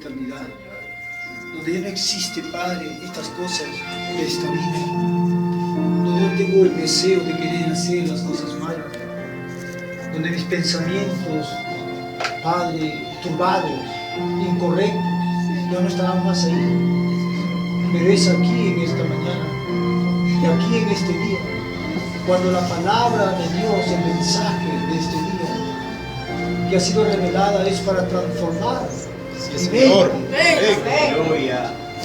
eternidad, donde ya no existe, Padre, estas cosas de esta vida, donde no tengo el deseo de querer hacer las cosas malas, donde mis pensamientos, Padre, turbados, incorrectos, ya no estarán más ahí. Pero es aquí en esta mañana, y aquí en este día, cuando la palabra de Dios, el mensaje de este día, que ha sido revelada, es para transformar mi mente.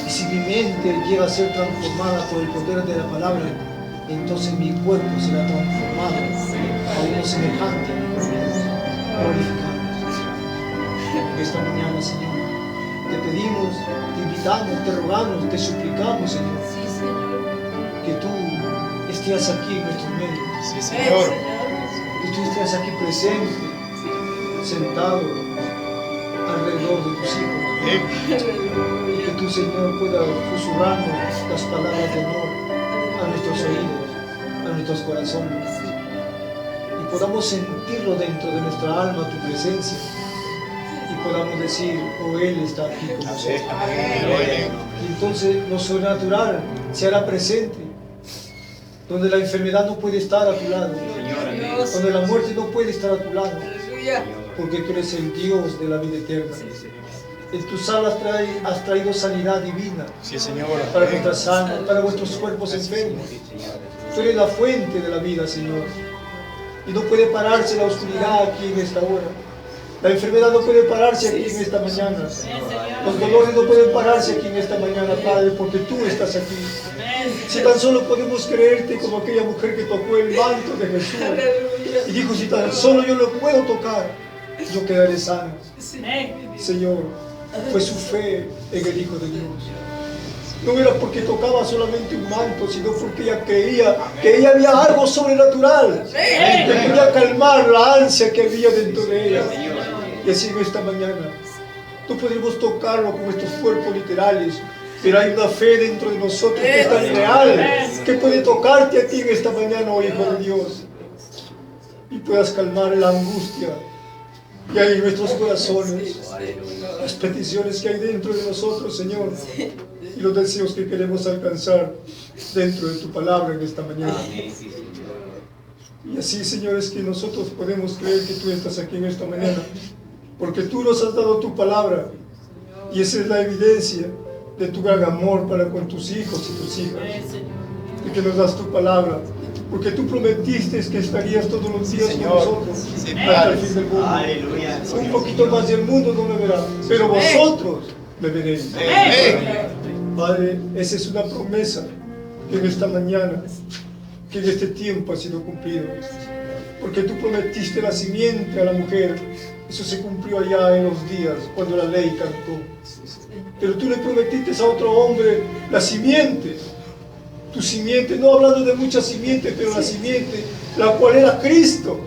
Y si mi mente llega a ser transformada por el poder de la palabra, entonces mi cuerpo será transformado a uno semejante, glorificado. Esta mañana, Señor, te pedimos, te invitamos, te rogamos, te suplicamos, Señor, que tú estés aquí en nuestro medio. Sí, Señor. Que tú estés aquí presente, sentado alrededor de tus hijos. Y que tú, Señor, puedas susurrarnos las palabras de amor a nuestros oídos, a nuestros corazones. Y podamos sentirlo dentro de nuestra alma, tu presencia. Y podamos decir, oh, Él está aquí con nosotros. Y entonces lo sobrenatural se hará presente. Donde la enfermedad no puede estar a tu lado. Donde la muerte no puede estar a tu lado. Porque tú eres el Dios de la vida eterna. En tus alas has traído sanidad divina. Sí, Señor. Para nuestras almas, para vuestros cuerpos enfermos. Tú eres la fuente de la vida, Señor. Y no puede pararse la oscuridad aquí en esta hora. La enfermedad no puede pararse aquí en esta mañana. Los dolores no pueden pararse aquí en esta mañana, Padre, porque tú estás aquí. Si tan solo podemos creerte como aquella mujer que tocó el manto de Jesús y dijo, si tan solo yo lo puedo tocar, yo quedaré sano. Señor, fue su fe en el Hijo de Dios. No era porque tocaba solamente un manto, sino porque ella creía que ella había algo sobrenatural que podía calmar la ansia que había dentro de ella. Y así en esta mañana no podemos tocarlo con nuestros cuerpos literales, pero hay una fe dentro de nosotros que es tan real que puede tocarte a ti en esta mañana, oh Hijo de Dios, y puedas calmar la angustia que hay en nuestros corazones, las peticiones que hay dentro de nosotros, Señor, y los deseos que queremos alcanzar dentro de tu palabra en esta mañana. Y así, Señor, es que nosotros podemos creer que tú estás aquí en esta mañana, porque tú nos has dado tu palabra, y esa es la evidencia de tu gran amor para con tus hijos y tus hijas, y que nos das tu palabra, porque tú prometiste que estarías todos los días con nosotros hasta el fin del mundo. Aleluya. Un poquito más y el mundo no me verá, pero vosotros me veréis. Padre, esa es una promesa que en esta mañana, que en este tiempo ha sido cumplido, porque tú prometiste la simiente a la mujer. Eso se cumplió allá en los días cuando la ley cantó. Pero tú le prometiste a otro hombre la simiente, tu simiente, no hablando de muchas simientes, pero la simiente, la cual era Cristo,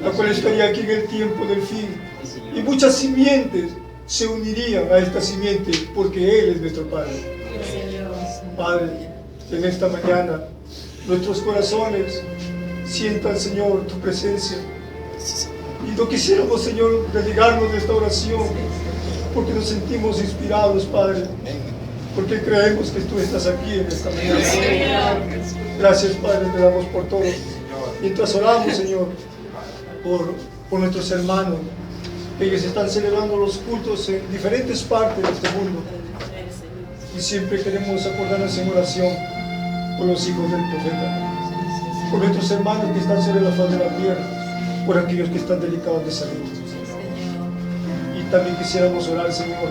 la cual estaría aquí en el tiempo del fin. Y muchas simientes se unirían a esta simiente porque Él es nuestro Padre. Padre, en esta mañana nuestros corazones sientan, Señor, tu presencia. Y no quisiéramos, Señor, dedicarnos de esta oración porque nos sentimos inspirados, Padre, porque creemos que tú estás aquí en esta mañana. Gracias, Padre, te damos por todo. Mientras oramos, Señor, por nuestros hermanos, ellos están celebrando los cultos en diferentes partes de este mundo. Y siempre queremos acordarnos en oración por los hijos del profeta, por nuestros hermanos que están sobre la faz de la tierra, por aquellos que están delicados de salud. Y también quisiéramos orar, Señor,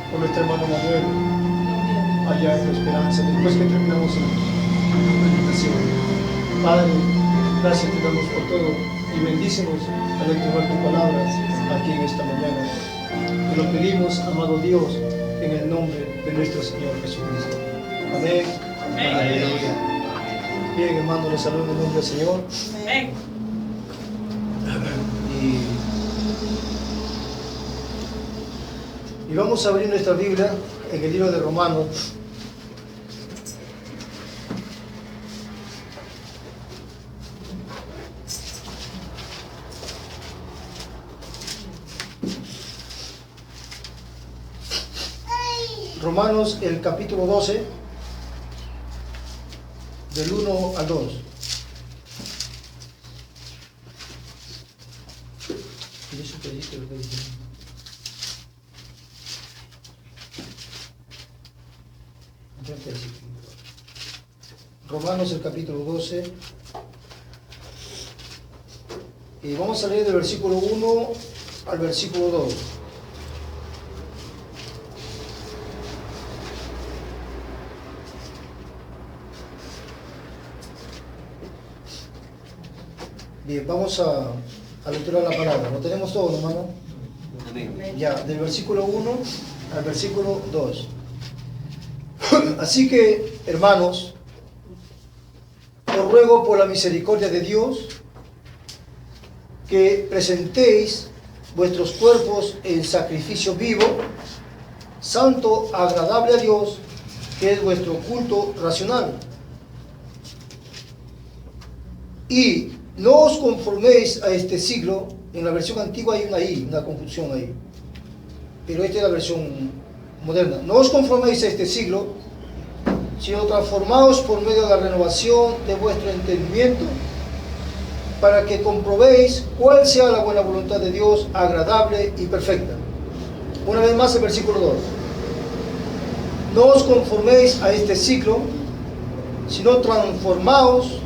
por nuestro hermano Manuel, allá en la Esperanza, después que terminamos la meditación. Padre, gracias te damos por todo y bendícenos al lecturar tu palabra aquí en esta mañana. Te lo pedimos, amado Dios, en el nombre de nuestro Señor Jesucristo. Amén. Aleluya. Bien, hermano, les saludo en el nombre del Señor. Amén. Y vamos a abrir nuestra Biblia en el libro de Romanos. Romanos, el capítulo 12, del 1 al 2. Romanos, el capítulo 12. Y vamos a leer del versículo 1 al versículo 2. Bien, vamos a lecturar la palabra. ¿Lo tenemos todo, hermano? Amén. Ya, del versículo 1 al versículo 2. Así que, hermanos, os ruego por la misericordia de Dios que presentéis vuestros cuerpos en sacrificio vivo, santo, agradable a Dios, que es vuestro culto racional. Y no os conforméis a este siglo. En la versión antigua hay una confusión ahí, pero esta es la versión moderna. No os conforméis a este siglo, sino transformaos por medio de la renovación de vuestro entendimiento, para que comprobéis cuál sea la buena voluntad de Dios, agradable y perfecta. Una vez más el versículo 2. No os conforméis a este siglo, sino transformaos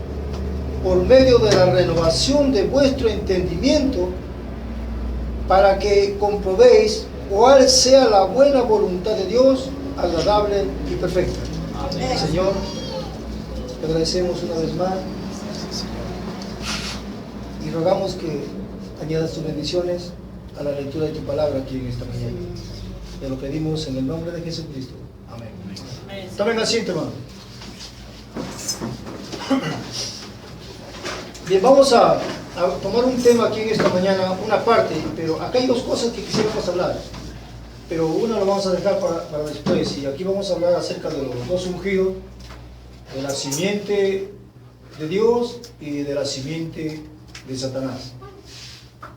por medio de la renovación de vuestro entendimiento, para que comprobéis cuál sea la buena voluntad de Dios, agradable y perfecta. Amén. Señor, te agradecemos una vez más y rogamos que añadas tus bendiciones a la lectura de tu palabra aquí en esta mañana. Te lo pedimos en el nombre de Jesucristo. Amén. Tomen asiento, hermano. Bien, vamos a tomar un tema aquí en esta mañana, una parte, pero acá hay dos cosas que quisiéramos hablar, pero una lo vamos a dejar para después, y aquí vamos a hablar acerca de los dos ungidos, de la simiente de Dios y de la simiente de Satanás.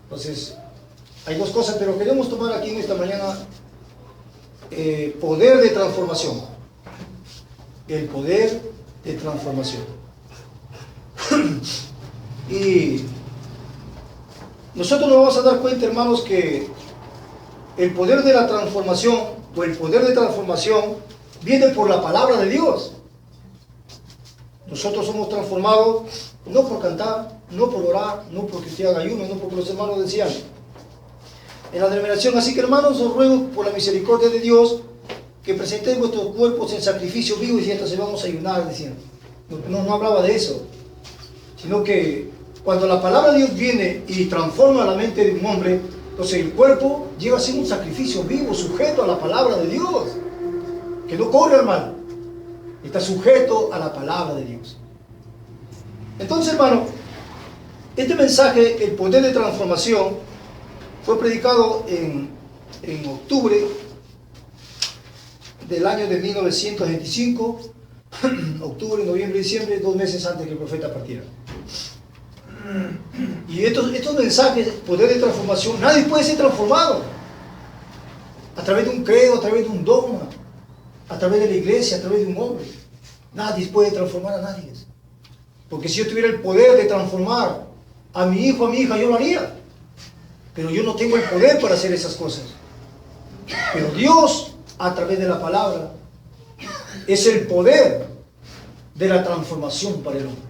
Entonces, hay dos cosas, pero queremos tomar aquí en esta mañana poder de transformación. El poder de transformación. Y nosotros nos vamos a dar cuenta, hermanos, que el poder de la transformación, o el poder de transformación, viene por la palabra de Dios. Nosotros somos transformados no por cantar, no por orar, no porque usted haga ayuno, no porque los hermanos decían en la denominación. Así que, hermanos, os ruego por la misericordia de Dios que presentéis vuestros cuerpos en sacrificio vivo, y entonces vamos a ayunar, decían. No hablaba de eso, sino que cuando la palabra de Dios viene y transforma la mente de un hombre, entonces el cuerpo llega a ser un sacrificio vivo, sujeto a la palabra de Dios, que no corre al mal, está sujeto a la palabra de Dios. Entonces, hermano, este mensaje, el poder de transformación, fue predicado en octubre del año de 1925, octubre, noviembre, diciembre, 2 meses antes que el profeta partiera. Y estos mensajes, poder de transformación, nadie puede ser transformado a través de un credo, a través de un dogma, a través de la iglesia, a través de un hombre. Nadie puede transformar a nadie. Porque si yo tuviera el poder de transformar a mi hijo, a mi hija, yo lo haría. Pero yo no tengo el poder para hacer esas cosas. Pero Dios, a través de la palabra, es el poder de la transformación para el hombre.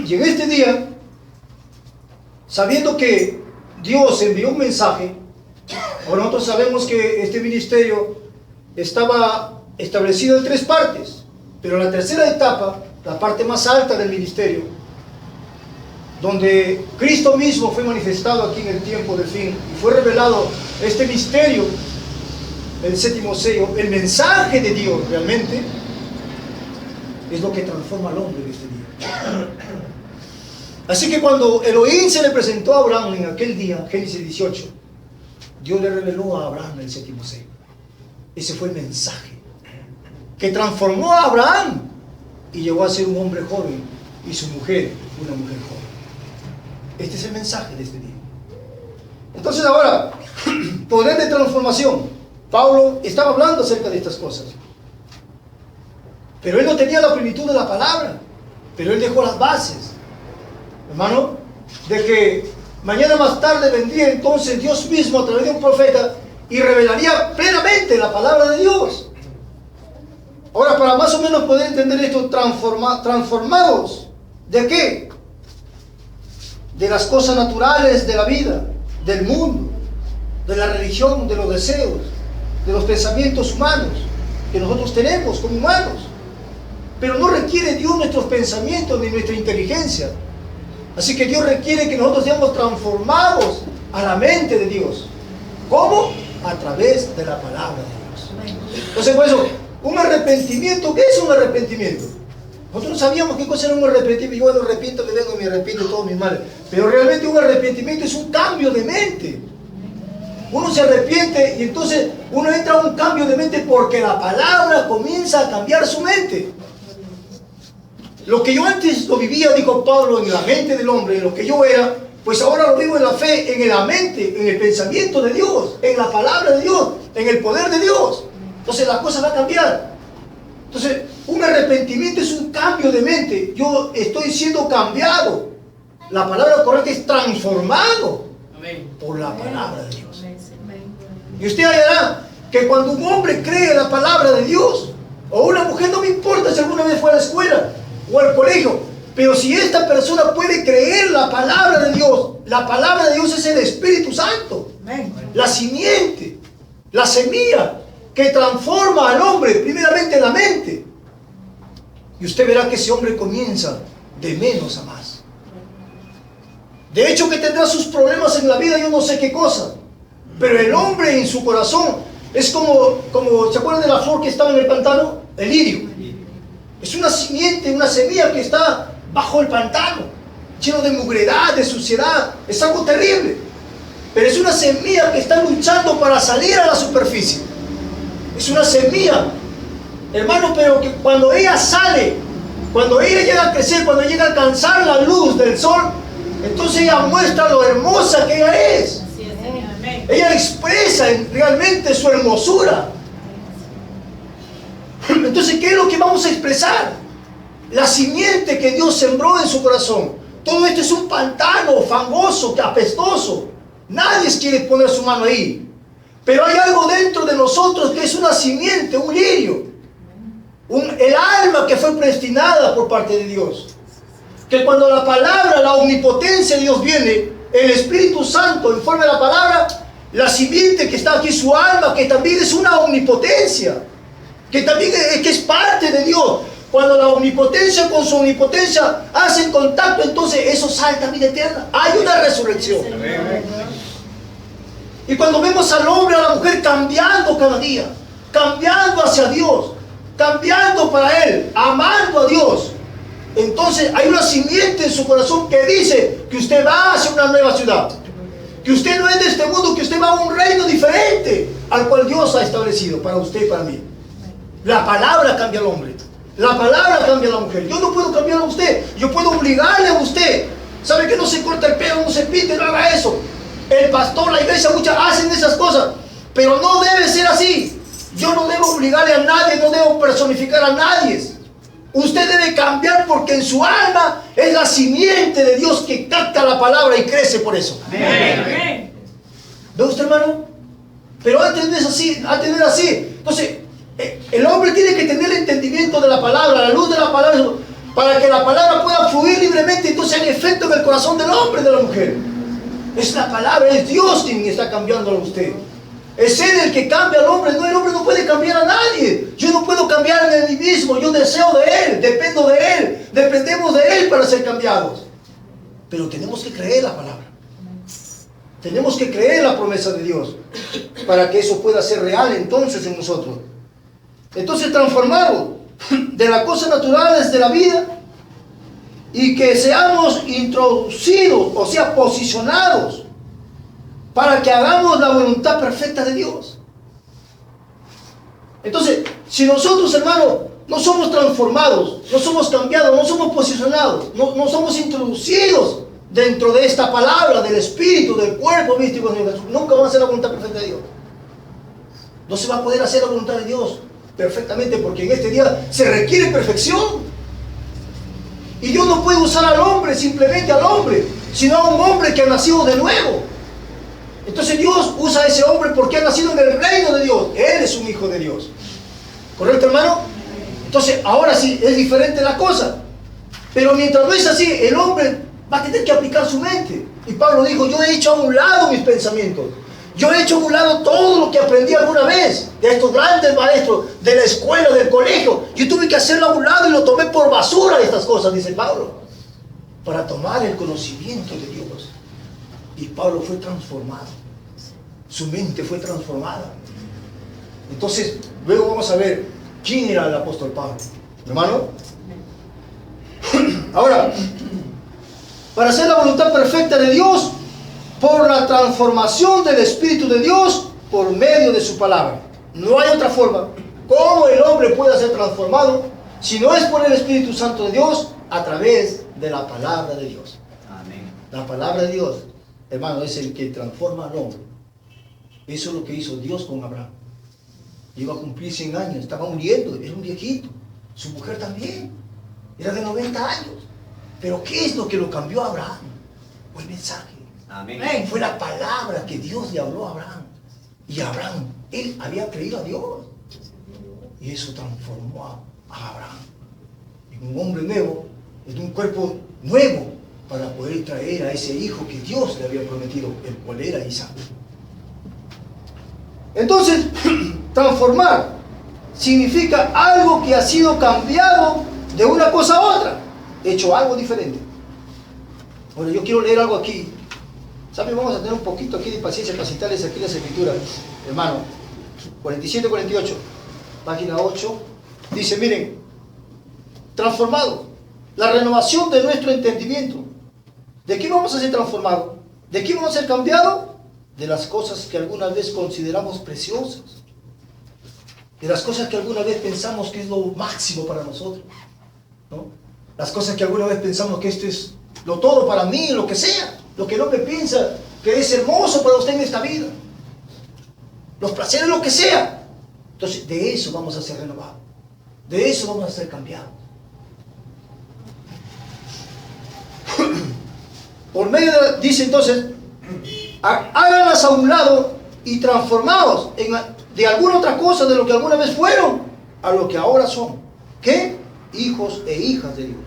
Llegué este día sabiendo que Dios envió un mensaje. Ahora nosotros sabemos que este ministerio estaba establecido en 3 partes, pero la tercera etapa, la parte más alta del ministerio, donde Cristo mismo fue manifestado aquí en el tiempo del fin y fue revelado este misterio, el 7º sello, el mensaje de Dios realmente, es lo que transforma al hombre en este día. Así que cuando Elohim se le presentó a Abraham en aquel día, Génesis 18, Dios le reveló a Abraham el 7º sello. Ese fue el mensaje que transformó a Abraham y llegó a ser un hombre joven y su mujer una mujer joven. Este es el mensaje de este día. Entonces ahora, poder de transformación. Pablo estaba hablando acerca de estas cosas. Pero él no tenía la plenitud de la palabra. Pero él dejó las bases, hermano, de que mañana más tarde vendría entonces Dios mismo a través de un profeta y revelaría plenamente la palabra de Dios. Ahora, para más o menos poder entender esto, transformados, ¿de qué? De las cosas naturales de la vida, del mundo, de la religión, de los deseos, de los pensamientos humanos que nosotros tenemos como humanos. Pero no requiere Dios nuestros pensamientos ni nuestra inteligencia. Así que Dios requiere que nosotros seamos transformados a la mente de Dios. ¿Cómo? A través de la palabra de Dios. Entonces, por eso, un arrepentimiento, ¿qué es un arrepentimiento? Nosotros no sabíamos qué cosa era un arrepentimiento. Yo, bueno, arrepiento, me vengo y me arrepiento de todos mis males. Pero realmente un arrepentimiento es un cambio de mente. Uno se arrepiente y entonces uno entra a un cambio de mente porque la palabra comienza a cambiar su mente. Lo que yo antes lo vivía, dijo Pablo, en la mente del hombre, en lo que yo era, pues ahora lo vivo en la fe, en la mente, en el pensamiento de Dios, en la palabra de Dios, en el poder de Dios. Entonces la cosa va a cambiar. Entonces, un arrepentimiento es un cambio de mente. Yo estoy siendo cambiado. La palabra correcta es transformado por la palabra de Dios. Y usted hallará que cuando un hombre cree la palabra de Dios, o una mujer, no me importa si alguna vez fue a la escuela o al colegio, pero si esta persona puede creer la palabra de Dios es el Espíritu Santo, la simiente, la semilla que transforma al hombre, primeramente la mente. Y usted verá que ese hombre comienza de menos a más. De hecho, que tendrá sus problemas en la vida, yo no sé qué cosa, pero el hombre en su corazón es como ¿se acuerdan de la flor que estaba en el pantano? El lirio. Es una simiente, una semilla que está bajo el pantano, lleno de mugredad, de suciedad. Es algo terrible. Pero es una semilla que está luchando para salir a la superficie. Es una semilla, hermano, pero que cuando ella sale, cuando ella llega a crecer, cuando llega a alcanzar la luz del sol, entonces ella muestra lo hermosa que ella es. Ella expresa realmente su hermosura. Entonces, ¿qué es lo que vamos a expresar? La simiente que Dios sembró en su corazón. Todo esto es un pantano fangoso, apestoso. Nadie quiere poner su mano ahí. Pero hay algo dentro de nosotros que es una simiente, un lirio. El alma que fue predestinada por parte de Dios. Que cuando la palabra, la omnipotencia de Dios viene, el Espíritu Santo en forma de la palabra, la simiente que está aquí, su alma, que también es una omnipotencia, que también que es parte de Dios. Cuando la omnipotencia con su omnipotencia hacen contacto, entonces eso salta a vida eterna. Hay una resurrección. Y cuando vemos al hombre, a la mujer cambiando cada día, cambiando hacia Dios, cambiando para Él, amando a Dios, entonces hay una simiente en su corazón que dice que usted va hacia una nueva ciudad, que usted no es de este mundo, que usted va a un reino diferente al cual Dios ha establecido para usted y para mí. La palabra cambia al hombre, la palabra cambia a la mujer. Yo no puedo cambiar a usted, yo puedo obligarle a usted. ¿Sabe que no se corta el pelo, no se pinte, no haga eso? El pastor, la iglesia, muchas hacen esas cosas, pero no debe ser así. Yo no debo obligarle a nadie, no debo personificar a nadie. Usted debe cambiar porque en su alma es la simiente de Dios que capta la palabra y crece por eso. Amén. ¿Ve usted, hermano? Pero antes no es así, antes no era así. Entonces, el hombre tiene que tener el entendimiento de la palabra, la luz de la palabra, para que la palabra pueda fluir libremente. Entonces hay efecto en el corazón del hombre y de la mujer. Es la palabra, es Dios quien está cambiando a usted. Es Él el que cambia al hombre. No, el hombre no puede cambiar a nadie. Yo no puedo cambiar en mí mismo. Yo deseo de Él, dependo de Él, dependemos de Él para ser cambiados. Pero tenemos que creer la palabra. Tenemos que creer la promesa de Dios para que eso pueda ser real entonces en nosotros. Entonces, transformados de las cosas naturales de la vida y que seamos introducidos, o sea, posicionados para que hagamos la voluntad perfecta de Dios. Entonces, si nosotros, hermanos, no somos transformados, no somos cambiados, no somos posicionados, no somos introducidos dentro de esta palabra, del Espíritu, del cuerpo místico de Jesús, nunca vamos a hacer la voluntad perfecta de Dios. No se va a poder hacer la voluntad de Dios perfectamente, porque en este día se requiere perfección. Y Dios no puede usar al hombre, simplemente al hombre, sino a un hombre que ha nacido de nuevo. Entonces Dios usa a ese hombre porque ha nacido en el reino de Dios. Él es un hijo de Dios. ¿Correcto, hermano? Entonces, ahora sí, es diferente la cosa. Pero mientras no es así, el hombre va a tener que aplicar su mente. Y Pablo dijo, yo he hecho a un lado mis pensamientos. Yo he hecho a un lado todo lo que aprendí alguna vez de estos grandes maestros, de la escuela, del colegio. Yo tuve que hacerlo a un lado y lo tomé por basura estas cosas, dice Pablo, para tomar el conocimiento de Dios. Y Pablo fue transformado. Su mente fue transformada. Entonces, luego vamos a ver quién era el apóstol Pablo. ¿Hermano? Ahora, para hacer la voluntad perfecta de Dios, por la transformación del Espíritu de Dios, por medio de su palabra. No hay otra forma. ¿Cómo el hombre puede ser transformado si no es por el Espíritu Santo de Dios? A través de la palabra de Dios. Amén. La palabra de Dios, hermano, es el que transforma al hombre. Eso es lo que hizo Dios con Abraham. Iba a cumplir 100 años, estaba muriendo, era un viejito. Su mujer también, era de 90 años. Pero ¿qué es lo que lo cambió a Abraham? Fue el mensaje. Amén. Fue la palabra que Dios le habló a Abraham. Y Abraham, él había creído a Dios. Y eso transformó a Abraham en un hombre nuevo, en un cuerpo nuevo, para poder traer a ese hijo que Dios le había prometido, el cual era Isaac. Entonces, transformar significa algo que ha sido cambiado de una cosa a otra, hecho algo diferente. Ahora yo quiero leer algo aquí. ¿Saben? Vamos a tener un poquito aquí de paciencia para citarles aquí las escrituras, hermano. 47-48, página 8. Dice, miren, transformado, la renovación de nuestro entendimiento. ¿De qué vamos a ser transformados? ¿De qué vamos a ser cambiados? De las cosas que alguna vez consideramos preciosas. De las cosas que alguna vez pensamos que es lo máximo para nosotros, ¿no? Las cosas que alguna vez pensamos que esto es lo todo para mí, lo que sea. Lo que el hombre piensa que es hermoso para usted en esta vida. Los placeres, lo que sea. Entonces, de eso vamos a ser renovados. De eso vamos a ser cambiados. Por medio de, dice entonces, háganlas a un lado y transformados de alguna otra cosa de lo que alguna vez fueron a lo que ahora son. ¿Qué? Hijos e hijas de Dios.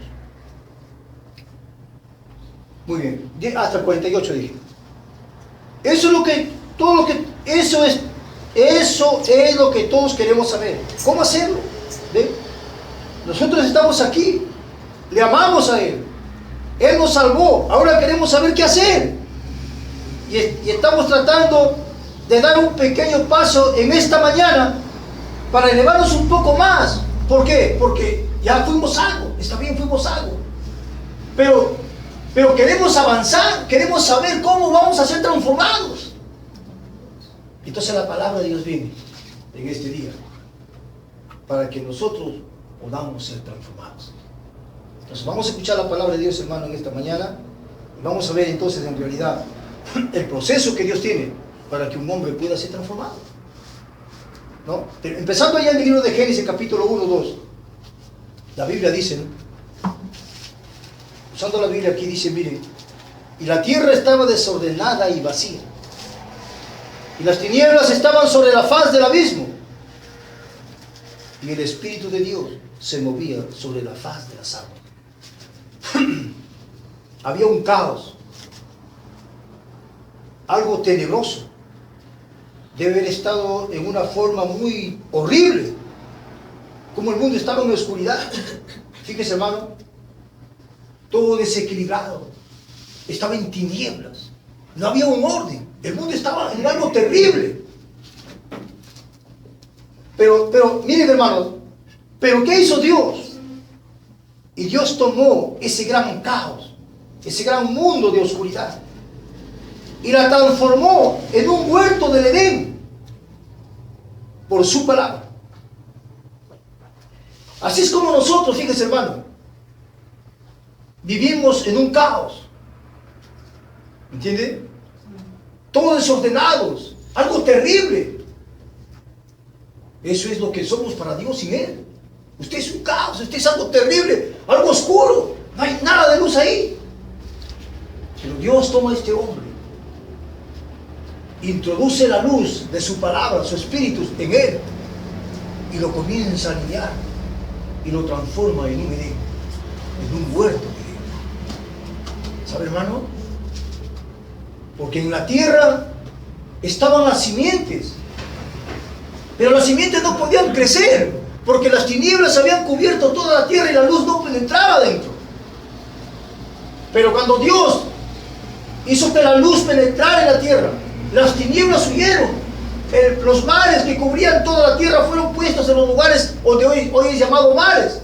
Muy bien, hasta el 48 dije. Eso es lo que, eso es lo que todos queremos saber. ¿Cómo hacerlo? ¿Ve? Nosotros estamos aquí, le amamos a Él. Él nos salvó, ahora queremos saber qué hacer. Y estamos tratando de dar un pequeño paso en esta mañana para elevarnos un poco más. ¿Por qué? Porque ya fuimos algo, está bien, fuimos algo. Pero queremos avanzar, queremos saber cómo vamos a ser transformados. Entonces la palabra de Dios viene en este día para que nosotros podamos ser transformados. Entonces vamos a escuchar la palabra de Dios, hermano, en esta mañana. Y vamos a ver entonces en realidad el proceso que Dios tiene para que un hombre pueda ser transformado, ¿no? Pero empezando allá en el libro de Génesis, capítulo 1, 2. La Biblia dice, ¿no? Usando la Biblia aquí dice, miren, y la tierra estaba desordenada y vacía, y las tinieblas estaban sobre la faz del abismo, y el Espíritu de Dios se movía sobre la faz de las aguas. Había un caos, algo tenebroso. Debe haber estado en una forma muy horrible, como el mundo estaba en la oscuridad. Fíjese, hermano, todo desequilibrado, estaba en tinieblas, no había un orden, el mundo estaba en algo terrible. Pero miren, hermanos, pero ¿qué hizo Dios? Y Dios tomó ese gran caos, ese gran mundo de oscuridad, y la transformó en un huerto del Edén por su palabra. Así es como nosotros, fíjense, hermano, vivimos en un caos, ¿entiende? Todos desordenados, algo terrible. Eso es lo que somos para Dios sin Él. Usted es un caos, usted es algo terrible, algo oscuro. No hay nada de luz ahí. Pero Dios toma a este hombre, introduce la luz de su palabra, su espíritu en él, y lo comienza a alinear y lo transforma en un Edén, en un huerto de Edén. ¿Sabe, hermano? Porque en la tierra estaban las simientes, pero las simientes no podían crecer porque las tinieblas habían cubierto toda la tierra y la luz no penetraba dentro. Pero cuando Dios hizo que la luz penetrara en la tierra, las tinieblas huyeron. Los mares que cubrían toda la tierra fueron puestos en los lugares donde hoy es llamado mares.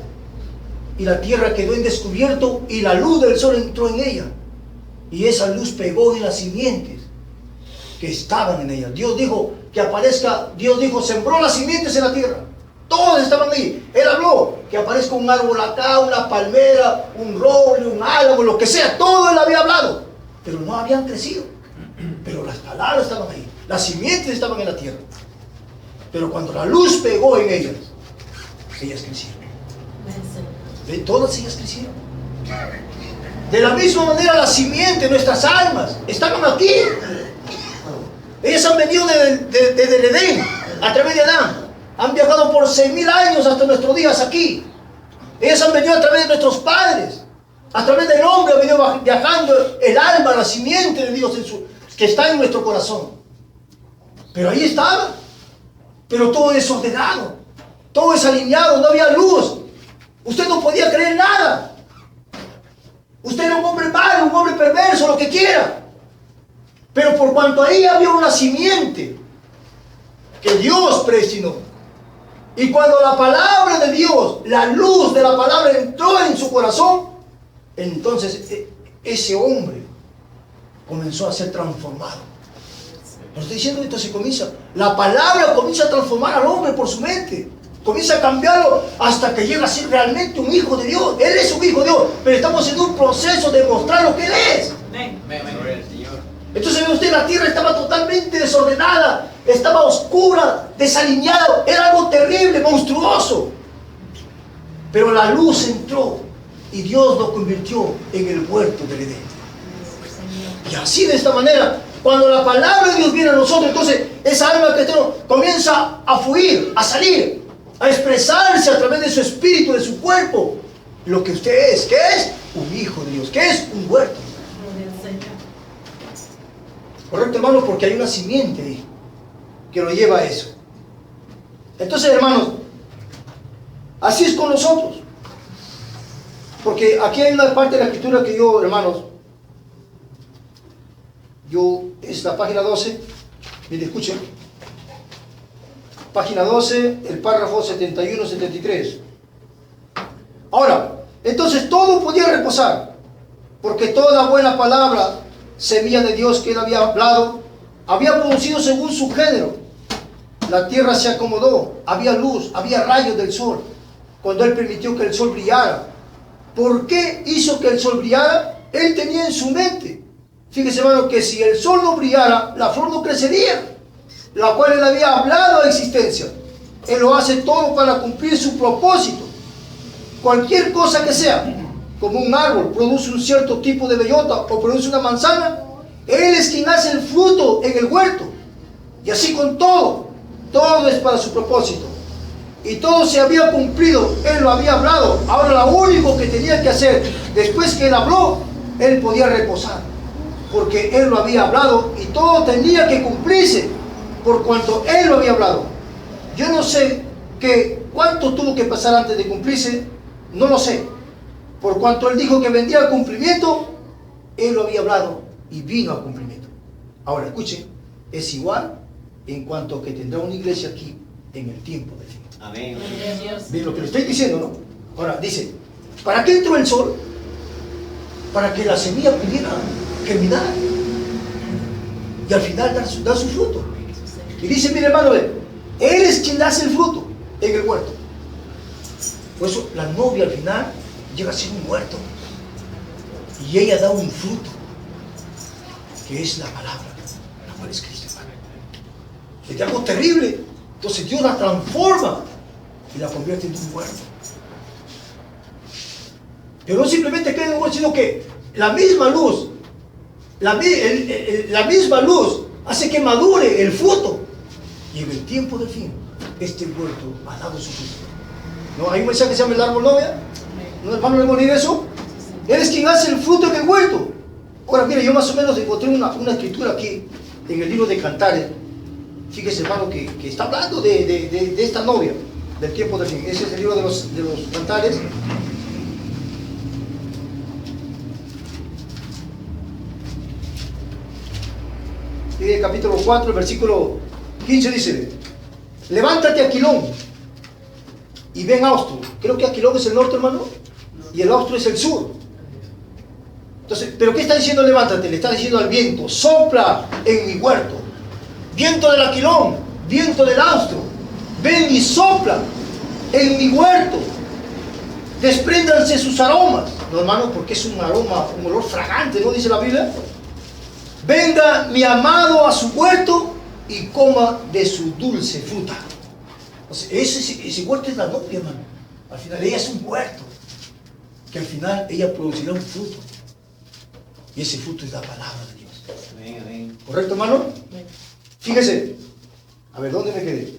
Y la tierra quedó en descubierto y la luz del sol entró en ella. Y esa luz pegó en las simientes que estaban en ella. Dios dijo que aparezca, Dios dijo, sembró las simientes en la tierra. Todos estaban ahí. Él habló que aparezca un árbol acá, una palmera, un roble, un álamo, lo que sea. Todo él había hablado. Pero no habían crecido. Pero las palabras estaban ahí. Las simientes estaban en la tierra. Pero cuando la luz pegó en ellas crecieron. Todas ellas crecieron. De la misma manera las simientes, nuestras almas, estaban aquí. Ellas han venido desde el Edén, a través de Adán. Han viajado por 6.000 años hasta nuestros días aquí. Ellas han venido a través de nuestros padres. A través del hombre ha venido viajando el alma, la simiente de Dios que está en nuestro corazón. Pero ahí estaba. Pero todo es ordenado. Todo es alineado. No había luz. Usted no podía creer nada. Usted era un hombre malo, un hombre perverso, lo que quiera. Pero por cuanto ahí había una simiente que Dios predestinó. Y cuando la palabra de Dios, la luz de la palabra entró en su corazón, entonces ese hombre comenzó a ser transformado. Lo estoy diciendo, entonces la palabra comienza a transformar al hombre por su mente. Comienza a cambiarlo hasta que llega a ser realmente un hijo de Dios. Él es un hijo de Dios, pero estamos en un proceso de mostrar lo que Él es. Entonces ve usted, la tierra estaba totalmente desordenada, estaba oscura, desalineada, era algo terrible, monstruoso. Pero la luz entró y Dios lo convirtió en el huerto del Edén. Y así, de esta manera, cuando la palabra de Dios viene a nosotros, entonces esa alma que tenemos comienza a fluir, a salir, a expresarse a través de su espíritu, de su cuerpo, lo que usted es. ¿Qué es? Un hijo de Dios. ¿Qué es? Un huerto. Correcto, hermanos, porque hay una simiente ahí que lo lleva a eso. Entonces, hermanos, así es con nosotros. Porque aquí hay una parte de la escritura que yo, hermanos, es la página 12, miren, escuchen. Página 12, el párrafo 71-73. Ahora, entonces todo podía reposar, porque toda buena palabra, semilla de Dios que él había hablado, había producido según su género. La tierra se acomodó, había luz, había rayos del sol, cuando él permitió que el sol brillara. ¿Por qué hizo que el sol brillara? Él tenía en su mente, fíjese, hermano, que si el sol no brillara, la flor no crecería, la cual él había hablado a existencia. Él lo hace todo para cumplir su propósito. Cualquier cosa que sea, como un árbol produce un cierto tipo de bellota o produce una manzana, Él es quien hace el fruto en el huerto. Y así con todo, todo es para su propósito. Y todo se había cumplido, Él lo había hablado. Ahora lo único que tenía que hacer, después que Él habló, Él podía reposar. Porque Él lo había hablado y todo tenía que cumplirse por cuanto Él lo había hablado. Yo no sé cuánto tuvo que pasar antes de cumplirse, no lo sé. Por cuanto Él dijo que vendría al cumplimiento, Él lo había hablado y vino al cumplimiento. Ahora escuchen, es igual en cuanto que tendrá una iglesia aquí en el tiempo del fin. Amén. ¿Ven lo que le estoy diciendo, no? Ahora dice, ¿para qué entró el sol? Para que la semilla pudiera germinar y al final dar su fruto. Y dice, mire, hermano, Él es quien hace el fruto en el huerto. Por eso la novia al final llega a ser un huerto y ella da un fruto que es la palabra, la cual es Cristo, hermano. Es algo terrible, Entonces Dios la transforma y la convierte en un huerto. Pero no simplemente queda en un huerto, sino que la misma luz, la misma luz hace que madure el fruto. Y en el tiempo del fin, este huerto ha dado su fruto. ¿No? Hay un mensaje que se llama el árbol novia. ¿No, hermano, le morir eso? Él es quien hace el fruto en el huerto. Ahora, mire, yo más o menos encontré una escritura aquí, en el libro de Cantares. Fíjese, hermano, que está hablando de esta novia, del tiempo del fin. Ese es el libro de los Cantares. Y el capítulo 4, el versículo 15 dice: levántate, Aquilón, y ven Austro. Creo que Aquilón es el norte, hermano, y el Austro es el sur. Entonces, ¿pero qué está diciendo levántate? Le está diciendo al viento: sopla en mi huerto. Viento del Aquilón, viento del Austro, ven y sopla en mi huerto. Despréndanse sus aromas. No, hermano, porque es un aroma, un olor fragante, ¿no dice la Biblia? Venga mi amado a su huerto y coma de su dulce fruta. O sea, ese huerto es la novia, hermano. Al final ella es un huerto, que al final ella producirá un fruto. Y ese fruto es la palabra de Dios. Amén, amén. ¿Correcto, hermano? Fíjese. A ver, ¿dónde me quedé?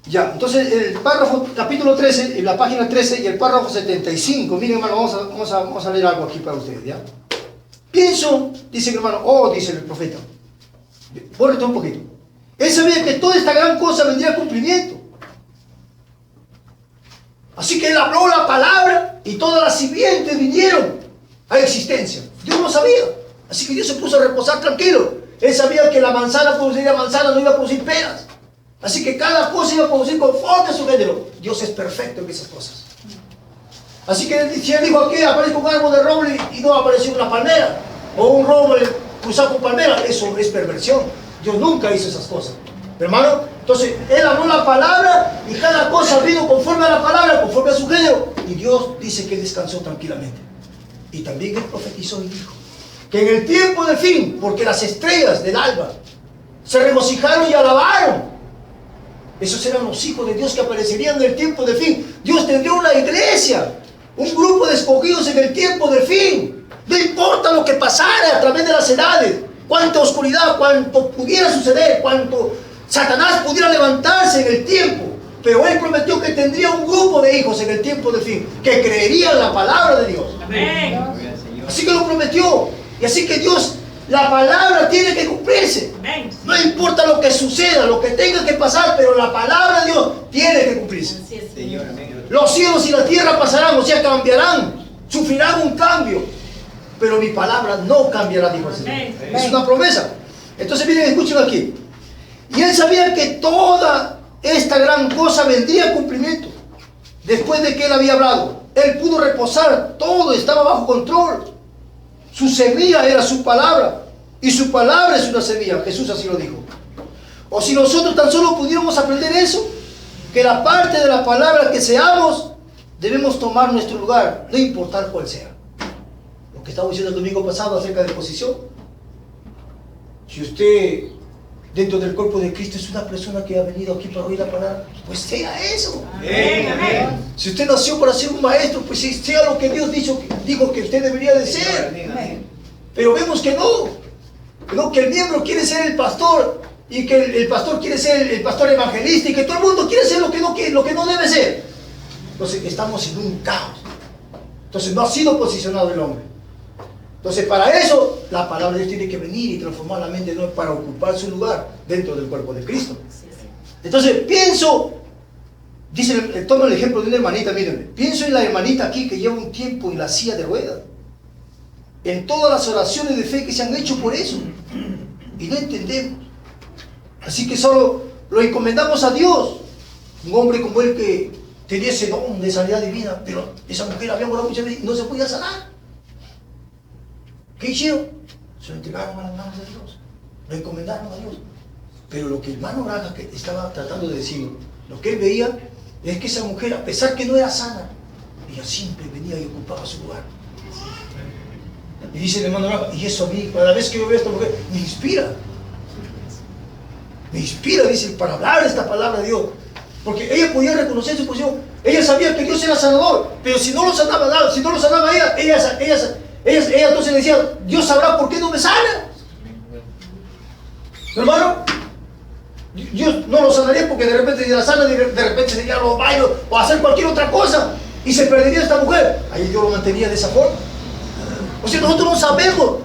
Ya, entonces el párrafo, capítulo 13, en la página 13 y el párrafo 75. Miren, hermano, vamos a leer algo aquí para ustedes, ¿ya? Pienso, dice el hermano, dice el profeta. Bórrate un poquito. Él sabía que toda esta gran cosa vendría a cumplimiento. Así que él habló la palabra y todas las simientes vinieron a existencia. Dios lo sabía. Así que Dios se puso a reposar tranquilo. Él sabía que la manzana produciría manzana, no iba a producir peras. Así que cada cosa iba a producir conforme a su género. Dios es perfecto en esas cosas. Así que si él dijo aquí aparece un árbol de roble y no apareció una palmera, o un roble cruzado con palmera, eso es perversión. Dios nunca hizo esas cosas. Hermano, entonces él habló la palabra y cada cosa vino conforme a la palabra, conforme a su género. Y Dios dice que descansó tranquilamente. Y también él profetizó y dijo que en el tiempo del fin, porque las estrellas del alba se regocijaron y alabaron. Esos eran los hijos de Dios que aparecerían en el tiempo del fin. Dios tendría una iglesia, un grupo de escogidos en el tiempo del fin. No importa lo que pasara a través de las edades, cuánta oscuridad, cuánto pudiera suceder, cuánto Satanás pudiera levantarse en el tiempo. Pero Él prometió que tendría un grupo de hijos en el tiempo del fin, que creerían la palabra de Dios. Amén. Así que lo prometió. Y así que Dios, la palabra tiene que cumplirse. No importa lo que suceda, lo que tenga que pasar, pero la palabra de Dios tiene que cumplirse. Señor, amén. Los cielos y la tierra pasarán, o sea, cambiarán, sufrirán un cambio, pero mi palabra no cambiará, dijo el Señor. Es una promesa. Entonces miren, escuchen aquí. Y él sabía que toda esta gran cosa vendría a cumplimiento. Después de que él había hablado, él pudo reposar, todo estaba bajo control. Su semilla era su palabra, y su palabra es una semilla. Jesús así lo dijo. O si nosotros tan solo pudiéramos aprender eso, que la parte de la palabra que seamos, debemos tomar nuestro lugar, no importar cuál sea. Lo que estamos diciendo el domingo pasado acerca de posición. Si usted dentro del cuerpo de Cristo es una persona que ha venido aquí para oír la palabra, pues sea eso. Amén, amén. Si usted nació para ser un maestro, pues sea lo que Dios dijo que usted debería de Señor, ser. amén, amén. Pero vemos que no, que el miembro quiere ser el pastor, y que el pastor quiere ser el pastor evangelista, y que todo el mundo quiere ser lo que no debe ser. Entonces estamos en un caos. Entonces no ha sido posicionado el hombre. Entonces para eso la palabra de Dios tiene que venir y transformar la mente de hombre para ocupar su lugar dentro del cuerpo de Cristo. Entonces pienso, toma el ejemplo de una hermanita, mírenme. Pienso en la hermanita aquí que lleva un tiempo en la silla de ruedas, en todas las oraciones de fe que se han hecho por eso, y no entendemos. Así que solo lo encomendamos a Dios. Un hombre como él que tenía ese don de sanidad divina, pero esa mujer había orado muchas veces y no se podía sanar. ¿Qué hicieron? Se lo entregaron a las manos de Dios, lo encomendaron a Dios. Pero lo que el hermano Braga que estaba tratando de decir, lo que él veía es que esa mujer, a pesar que no era sana, ella siempre venía y ocupaba su lugar. Y dice el hermano Braga, y eso a mí, cada vez que yo veo a esta mujer, me inspira. me inspira, dice, para hablar esta palabra de Dios. Porque ella podía reconocer su posición. Ella sabía que Dios era sanador, pero si no lo sanaba nada, si no lo sanaba ella entonces le decía, Dios sabrá por qué no me sana. Hermano, Dios no lo sanaría porque de repente se la sana, de repente sería los bailos o hacer cualquier otra cosa y se perdería esta mujer. Ahí Dios lo mantenía de esa forma. O sea, nosotros no sabemos,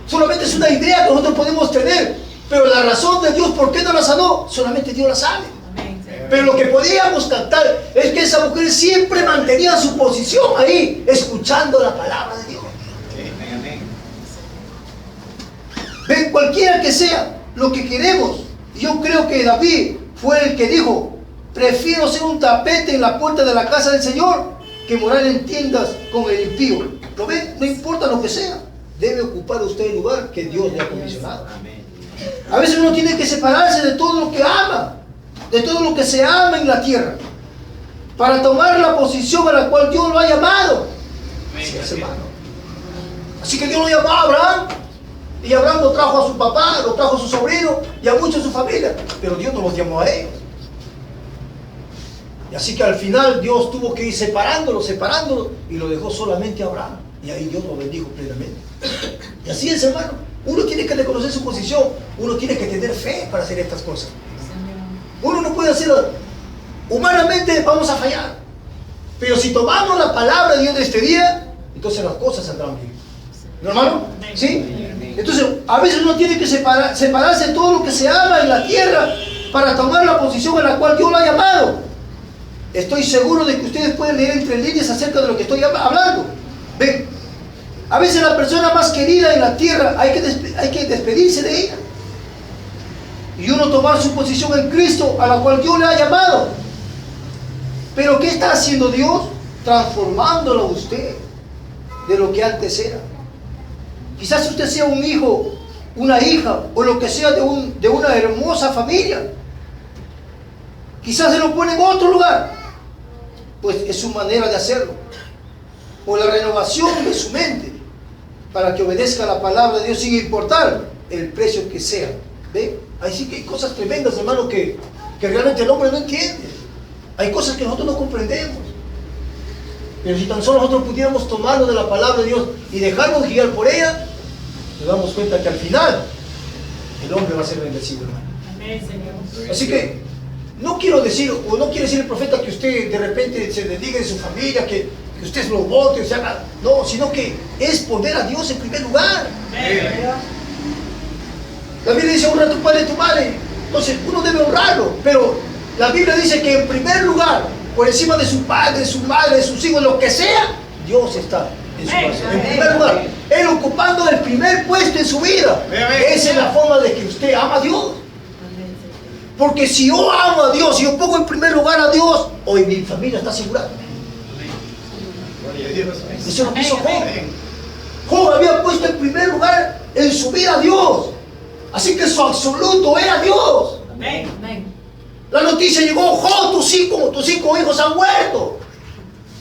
solamente es una idea que nosotros podemos tener, pero la razón de Dios por qué no la sanó, solamente Dios la sabe. Pero lo que podíamos captar es que esa mujer siempre mantenía su posición ahí, escuchando la palabra de Dios. Ven, cualquiera que sea lo que queremos, yo creo que David fue el que dijo, prefiero ser un tapete en la puerta de la casa del Señor que morar en tiendas con el impío. ¿Lo ven? No importa lo que sea, debe ocupar usted el lugar que Dios le ha comisionado. A veces uno tiene que separarse de todo lo que ama, de todo lo que se ama en la tierra, para tomar la posición a la cual Dios lo ha llamado. Así es, hermano. Así que Dios lo llamó a Abraham, y Abraham lo trajo a su papá, lo trajo a su sobrino y a muchos de su familia, pero Dios no los llamó a ellos. Y así que al final Dios tuvo que ir separándolo, y lo dejó solamente a Abraham, y ahí Dios lo bendijo plenamente. Y así es, hermano, uno tiene que reconocer su posición, uno tiene que tener fe para hacer estas cosas. Uno no puede hacerlo, humanamente vamos a fallar, pero si tomamos la palabra de Dios de este día, entonces las cosas saldrán bien. ¿No, hermano? ¿Sí? Entonces, a veces uno tiene que separarse de todo lo que se ama en la tierra para tomar la posición en la cual Dios lo ha llamado. Estoy seguro de que ustedes pueden leer entre líneas acerca de lo que estoy hablando. Ven, a veces la persona más querida en la tierra hay que despedirse de ella. Y uno tomar su posición en Cristo, a la cual Dios le ha llamado. Pero ¿qué está haciendo Dios? Transformándolo a usted de lo que antes era. Quizás usted sea un hijo, una hija, o lo que sea de una hermosa familia. Quizás se lo pone en otro lugar. Pues es su manera de hacerlo. O la renovación de su mente, para que obedezca la palabra de Dios sin importar el precio que sea. ¿Ve? Ahí sí que hay cosas tremendas, hermano, que realmente el hombre no entiende. Hay cosas que nosotros no comprendemos. Pero si tan solo nosotros pudiéramos tomarlo de la palabra de Dios y dejarnos guiar por ella, nos damos cuenta que al final el hombre va a ser bendecido, hermano. Amén, Señor. Así que no quiero decir, o no quiere decir el profeta que usted de repente se desdiga de su familia, que usted lo vote, o sea, no, sino que es poner a Dios en primer lugar. Amén. La Biblia dice honra a tu padre y a tu madre. Entonces uno debe honrarlo, pero la Biblia dice que en primer lugar, por encima de su padre, de su madre, de sus hijos, lo que sea, Dios está en su corazón. En primer lugar, Él ocupando el primer puesto en su vida. Esa es la forma de que usted ama a Dios. Porque si yo amo a Dios, si yo pongo en primer lugar a Dios, hoy mi familia está asegurada. Eso es lo que hizo Job. Job había puesto en primer lugar en su vida a Dios. Así que su absoluto era Dios. Amén. La noticia llegó: Job, tus cinco hijos han muerto.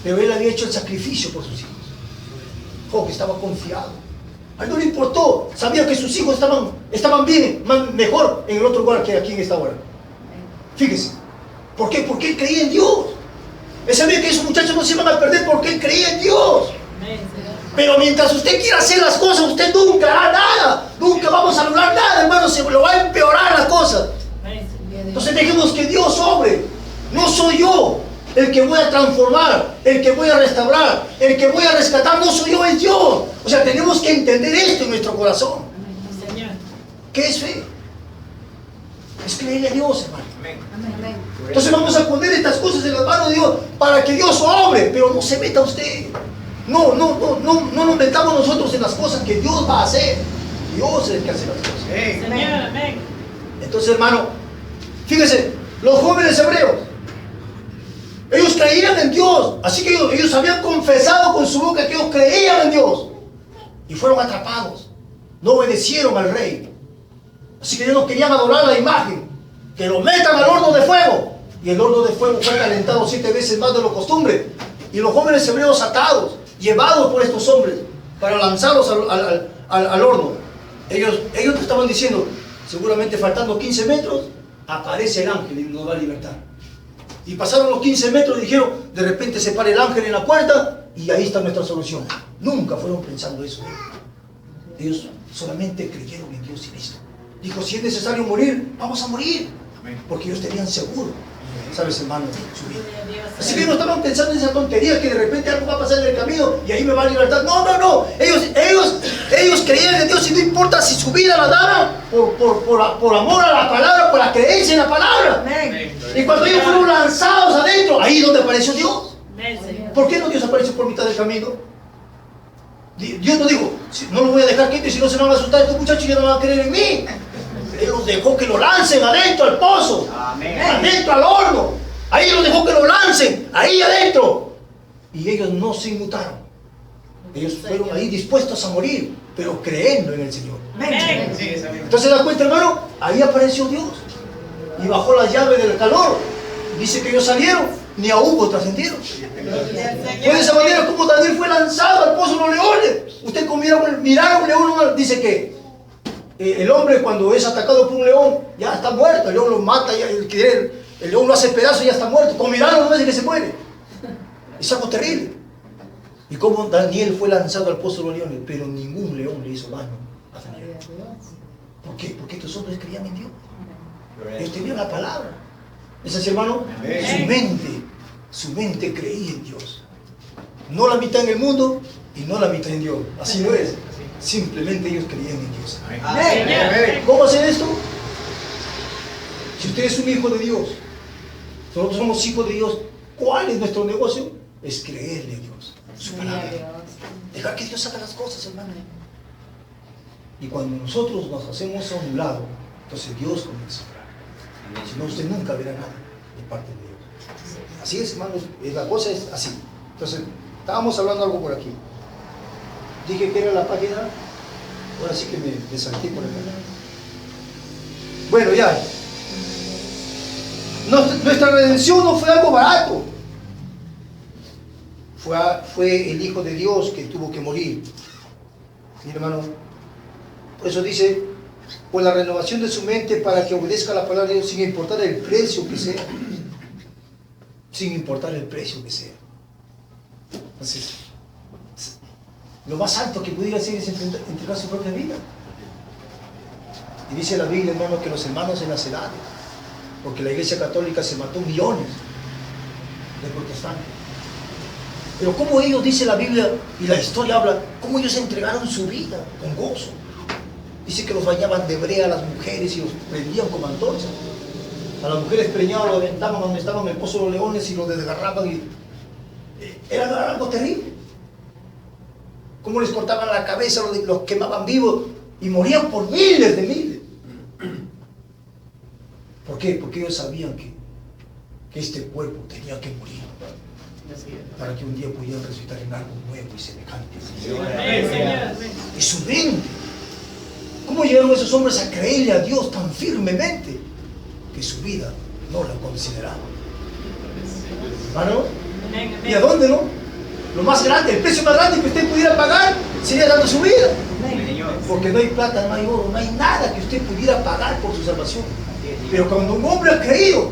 Pero él había hecho el sacrificio por sus hijos. Job estaba confiado. A él no le importó. Sabía que sus hijos estaban bien, mejor en el otro lugar que aquí en esta hora. Fíjese. ¿Por qué? Porque él creía en Dios. Él sabía que esos muchachos no se iban a perder porque él creía en Dios. Pero mientras usted quiera hacer las cosas, usted nunca hará nada. Nunca vamos a lograr nada, hermano. Se lo va a empeorar las cosas. Entonces dejemos que Dios obre. No soy yo el que voy a transformar, el que voy a restaurar, el que voy a rescatar. No soy yo, es Dios. O sea, tenemos que entender esto en nuestro corazón. ¿Qué es fe? Es creerle a Dios, hermano. Entonces vamos a poner estas cosas en las manos de Dios para que Dios obre, pero no se meta usted. No nos metamos nosotros en las cosas que Dios va a hacer. Dios es el que hace las cosas. Entonces, hermano, fíjese, los jóvenes hebreos, ellos creían en Dios, así que ellos habían confesado con su boca que ellos creían en Dios y fueron atrapados. No obedecieron al rey, así que ellos no querían adorar la imagen. Que lo metan al horno de fuego, y el horno de fuego fue calentado 7 veces más de lo costumbre, y los jóvenes hebreos atados, llevados por estos hombres para lanzarlos al horno. Ellos estaban diciendo: Seguramente faltando 15 metros, aparece el ángel y nos va a libertar. Y pasaron los 15 metros y dijeron, de repente se para el ángel en la puerta y ahí está nuestra solución. Nunca fueron pensando eso. Ellos solamente creyeron en Dios y listo. Dijo, si es necesario morir, vamos a morir. Porque ellos tenían seguro, ¿sabes, hermano? Su vida. Así que no estaban pensando en esa tontería que de repente algo va a pasar en el camino y ahí me va a libertar. No, no, no. Ellos creían en Dios y no importa si su vida la daban por amor a la palabra, por la creencia en la palabra. Amén. Y cuando ellos fueron lanzados adentro, ahí donde apareció Dios. Amén, Señor. ¿Por qué no Dios apareció por mitad del camino? Dios no dijo, no lo voy a dejar quieto y si no se van a asustar estos muchachos ya no van a creer en mí. Él los dejó que lo lancen adentro al pozo, adentro al horno. Ahí los dejó que lo lancen, ahí adentro. Y ellos no se inmutaron. Ellos fueron ahí dispuestos a morir, pero creyendo en el Señor. Amén. Entonces, ¿se da cuenta, hermano? Ahí apareció Dios y bajó la llave del calor. Dice que ellos salieron, ni a Hugo trascendieron. Fue de esa manera como Daniel fue lanzado al pozo de los leones. Usted miraron un león, dice que el hombre cuando es atacado por un león ya está muerto, el león lo mata, el león lo hace pedazos y ya está muerto. Con mirarlo no dice que se muere. Es algo terrible. Y como Daniel fue lanzado al pozo de los leones, pero ningún león le hizo daño a Daniel. ¿Por qué? Porque estos hombres creían en Dios. Ellos tenían la palabra. ¿Es así, hermano? Su mente creía en Dios. No la mitad en el mundo y no la mitad en Dios. Así no es. Simplemente ellos creían en Dios. Amén. ¿Cómo hacer esto? Si usted es un hijo de Dios, nosotros somos hijos de Dios, ¿cuál es nuestro negocio? Es creerle a Dios, su palabra. Dejar que Dios haga las cosas, hermano. Y cuando nosotros nos hacemos a un lado, entonces Dios comienza a obrar. Si no, usted nunca verá nada de parte de Dios. Así es, hermanos, la cosa es así. Entonces, estábamos hablando algo por aquí. Dije que era la página, ahora sí que me salté por acá. Bueno, ya. Nuestra redención no fue algo barato. Fue el Hijo de Dios que tuvo que morir. Mi hermano, por eso dice, por la renovación de su mente para que obedezca la palabra de Dios sin importar el precio que sea. Sin importar el precio que sea. Entonces, lo más alto que pudiera hacer es entregar su propia vida. Y dice la Biblia, hermano, que los hermanos en las edades, porque la Iglesia Católica se mató millones de protestantes. Pero como ellos, dice la Biblia y la historia habla, cómo ellos entregaron su vida con gozo. Dice que los bañaban de brea a las mujeres y los prendían como antorchas. A las mujeres preñadas los aventaban donde estaban en el pozo de los leones y los desgarraban. Y era algo terrible. Cómo les cortaban la cabeza, los quemaban vivos y morían por miles de miles. ¿Por qué? Porque ellos sabían que este cuerpo tenía que morir para que un día pudieran resucitar en algo nuevo y semejante. Y su mente. ¿Cómo llegaron esos hombres a creerle a Dios tan firmemente que su vida no la consideraban? ¿Hermano? ¿Y a dónde no? Lo más grande, el precio más grande que usted pudiera pagar sería dando su vida. Porque no hay plata, no hay oro, no hay nada que usted pudiera pagar por su salvación. Pero cuando un hombre ha creído,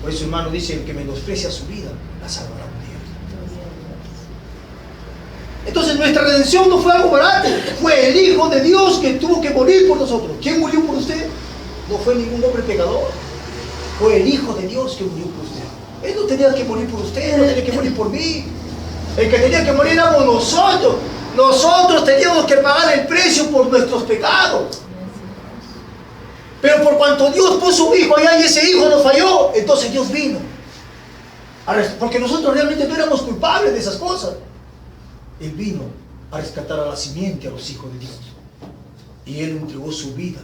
por eso, hermano, dice, el que menosprecia su vida, la salvará un día. Entonces nuestra redención no fue algo barato, fue el Hijo de Dios que tuvo que morir por nosotros. ¿Quién murió por usted? No fue ningún hombre pecador, fue el Hijo de Dios que murió por usted. Él no tenía que morir por usted, no tenía que morir por mí. El que tenía que morir éramos nosotros. Nosotros teníamos que pagar el precio por nuestros pecados. Pero por cuanto Dios puso un hijo allá y ese hijo nos falló, entonces Dios vino. Porque nosotros realmente no éramos culpables de esas cosas. Él vino a rescatar a la simiente, a los hijos de Dios. Y Él entregó su vida.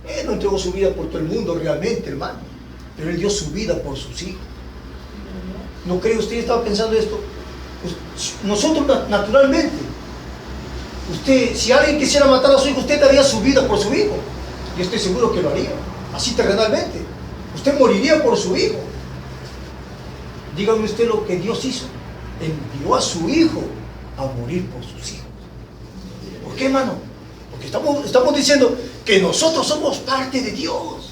Él no entregó su vida por todo el mundo realmente, hermano. Pero Él dio su vida por sus hijos. ¿No cree usted? Estaba pensando esto. Nosotros naturalmente, si alguien quisiera matar a su hijo, usted daría su vida por su hijo. Yo estoy seguro que lo haría, así terrenalmente. Usted moriría por su hijo. Dígame usted lo que Dios hizo. Envió a su hijo a morir por sus hijos. ¿Por qué, hermano? Porque estamos diciendo, que nosotros somos parte de Dios.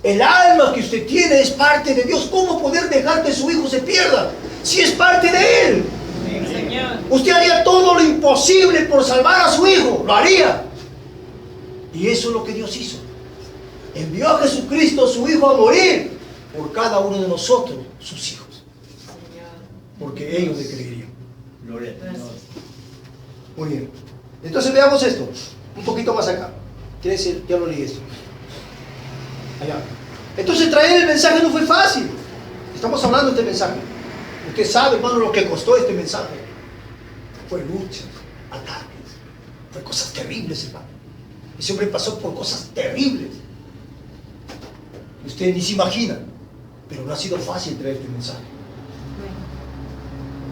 El alma que usted tiene es parte de Dios. ¿Cómo poder dejar que su hijo se pierda si es parte de Él? Señor. Usted haría todo lo imposible por salvar a su hijo. Lo haría. Y eso es lo que Dios hizo. Envió a Jesucristo, su hijo, a morir por cada uno de nosotros, sus hijos. Porque ellos le creerían. Muy bien. Entonces veamos esto. Un poquito más acá. Quiere decir, ya lo leí esto. Allá. Entonces traer el mensaje no fue fácil. Estamos hablando de este mensaje. Usted sabe, hermano, lo que costó este mensaje. Fue luchas, ataques, fue cosas terribles, hermano. Ese hombre pasó por cosas terribles. Usted ni se imagina, pero no ha sido fácil traer este mensaje.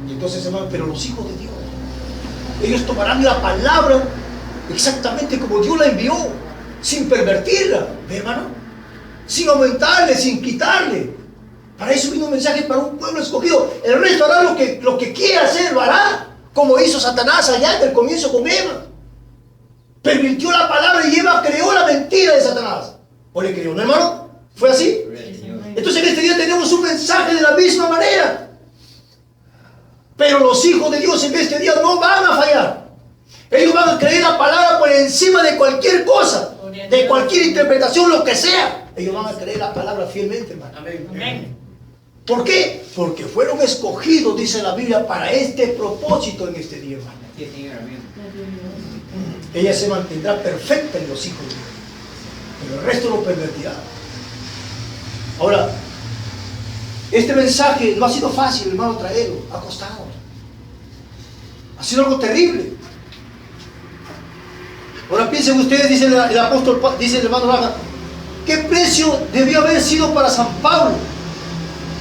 Y entonces, hermano, pero los hijos de Dios, ellos tomarán la palabra exactamente como Dios la envió, sin pervertirla, ¿ve, hermano? Sin aumentarle, sin quitarle. Para eso vino un mensaje para un pueblo escogido. El resto hará lo que quiera hacer, lo hará. Como hizo Satanás allá en el comienzo con Eva. Pervirtió la palabra y Eva creó la mentira de Satanás. ¿O le creyó, no, hermano? ¿Fue así? Entonces en este día tenemos un mensaje de la misma manera. Pero los hijos de Dios en este día no van a fallar. Ellos van a creer la palabra por encima de cualquier cosa, de cualquier interpretación, lo que sea. Ellos van a creer la palabra fielmente, hermano. Amén. ¿Por qué? Porque fueron escogidos, dice la Biblia, para este propósito en este día, hermano. Ella se mantendrá perfecta en los hijos de Dios, pero el resto lo pervertirá. Ahora, este mensaje no ha sido fácil, hermano, traerlo. Ha costado. Ha sido algo terrible. Ahora piensen ustedes, dice el apóstol, dice el hermano Raga, ¿qué precio debió haber sido para San Pablo?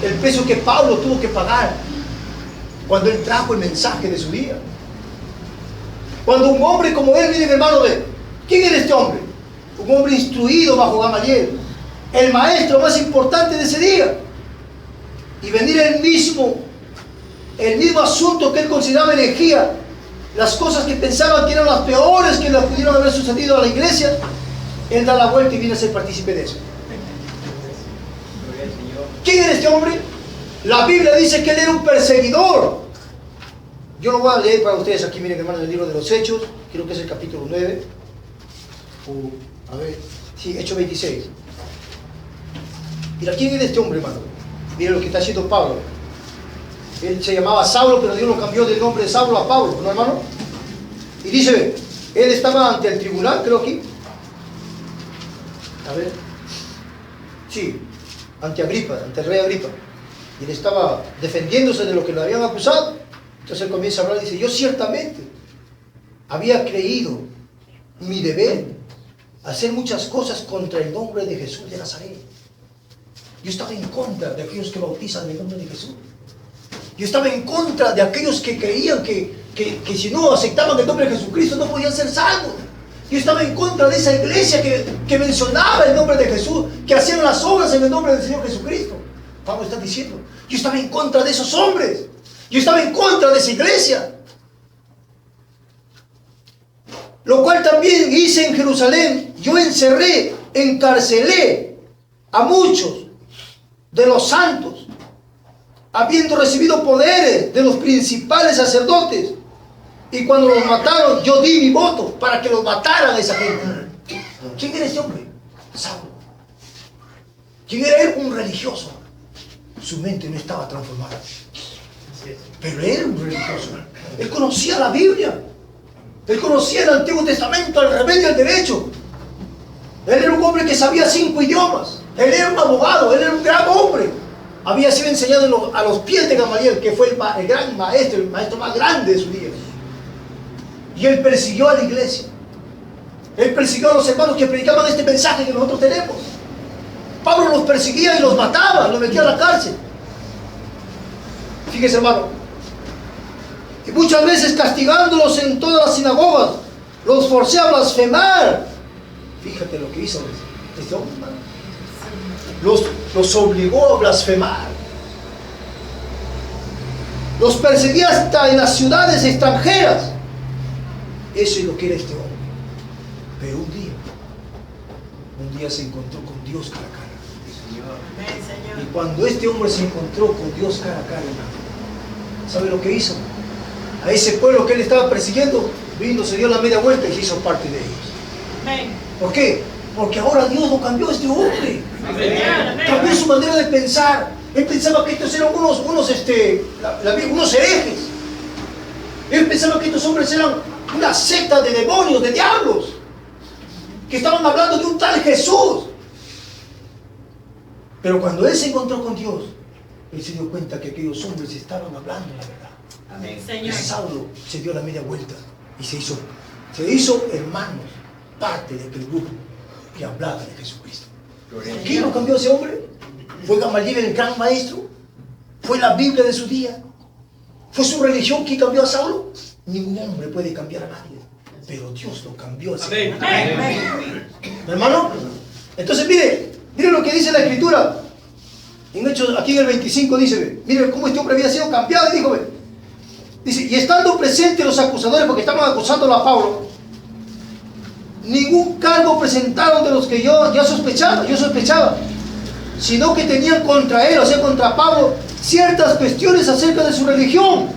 El precio que Pablo tuvo que pagar cuando él trajo el mensaje de su día. Cuando un hombre como él, miren, hermano, ¿quién era este hombre? Un hombre instruido bajo Gamaliel, el maestro más importante de ese día. Y venir el mismo asunto que él consideraba herejía, las cosas que pensaban que eran las peores que le pudieron haber sucedido a la iglesia, él da la vuelta y viene a ser partícipe de eso. ¿Quién era este hombre? La Biblia dice que él era un perseguidor. Yo lo voy a leer para ustedes aquí, miren, hermano, en el libro de los Hechos, creo que es el capítulo 9, a ver, sí, Hechos 26. Mira, ¿quién era este hombre, hermano? Miren lo que está haciendo Pablo. Él se llamaba Saulo, pero Dios lo cambió del nombre de Saulo a Pablo, ¿no, hermano? Y dice, ve, él estaba ante el tribunal, creo que. A ver. Sí, ante Agripa, ante el rey Agripa. Y él estaba defendiéndose de lo que le habían acusado. Entonces él comienza a hablar y dice, yo ciertamente había creído mi deber hacer muchas cosas contra el nombre de Jesús de Nazaret. Yo estaba en contra de aquellos que bautizan en el nombre de Jesús. Yo estaba en contra de aquellos que creían que si no aceptaban el nombre de Jesucristo no podían ser salvos. Yo estaba en contra de esa iglesia que mencionaba el nombre de Jesús, que hacían las obras en el nombre del Señor Jesucristo. Pablo está diciendo, yo estaba en contra de esos hombres. Yo estaba en contra de esa iglesia. Lo cual también hice en Jerusalén. Yo encerré, encarcelé a muchos de los santos, habiendo recibido poderes de los principales sacerdotes. Y cuando los mataron, yo di mi voto para que los mataran a esa gente. ¿Quién era ese hombre? Saulo. ¿Quién era él? Un religioso. Su mente no estaba transformada. Pero él era un religioso. Él conocía la Biblia. Él conocía el Antiguo Testamento al revés y al derecho. Él era un hombre que sabía 5 idiomas. Él era un abogado. Él era un gran hombre. Había sido enseñado a los pies de Gamaliel, que fue el gran maestro, el maestro más grande de su día. Y él persiguió a la iglesia. Él persiguió a los hermanos que predicaban este mensaje que nosotros tenemos. Pablo los perseguía y los mataba, los metía a la cárcel. Fíjese, hermano. Y muchas veces castigándolos en todas las sinagogas, los forcé a blasfemar. Fíjate lo que hizo este hombre, hermano. Los obligó a blasfemar. Los perseguía hasta en las ciudades extranjeras. Eso es lo que era este hombre. Pero un día día se encontró con Dios cara a cara. Amén, Señor. Y cuando este hombre se encontró con Dios cara a cara, ¿sabe lo que hizo? A ese pueblo que él estaba persiguiendo, vino, se dio la media vuelta y se hizo parte de ellos. Amén. ¿Por qué? Porque ahora Dios lo cambió a este hombre. Cambió su manera de pensar. Él pensaba que estos eran unos herejes. Él pensaba que estos hombres eran una secta de demonios, de diablos, que estaban hablando de un tal Jesús. Pero cuando él se encontró con Dios, él se dio cuenta que aquellos hombres estaban hablando la verdad. Amén, Y Señor. Saulo se dio la media vuelta y se hizo hermanos, parte de aquel grupo que hablaba de Jesucristo. ¿Quién lo cambió a ese hombre? ¿Fue Gamaliel el gran maestro? ¿Fue la Biblia de su día? ¿Fue su religión quien cambió a Saulo? Ningún hombre puede cambiar a nadie, pero Dios lo cambió a ese hombre. Amén. Hermano, entonces mire lo que dice la Escritura. En Hechos, aquí en el 25 dice, mire cómo este hombre había sido cambiado y dijo, dice, y estando presentes los acusadores, porque estaban acusándolo a Pablo, ningún cargo presentaron de los que yo sospechaba, sino que tenían contra él, o sea, contra Pablo, ciertas cuestiones acerca de su religión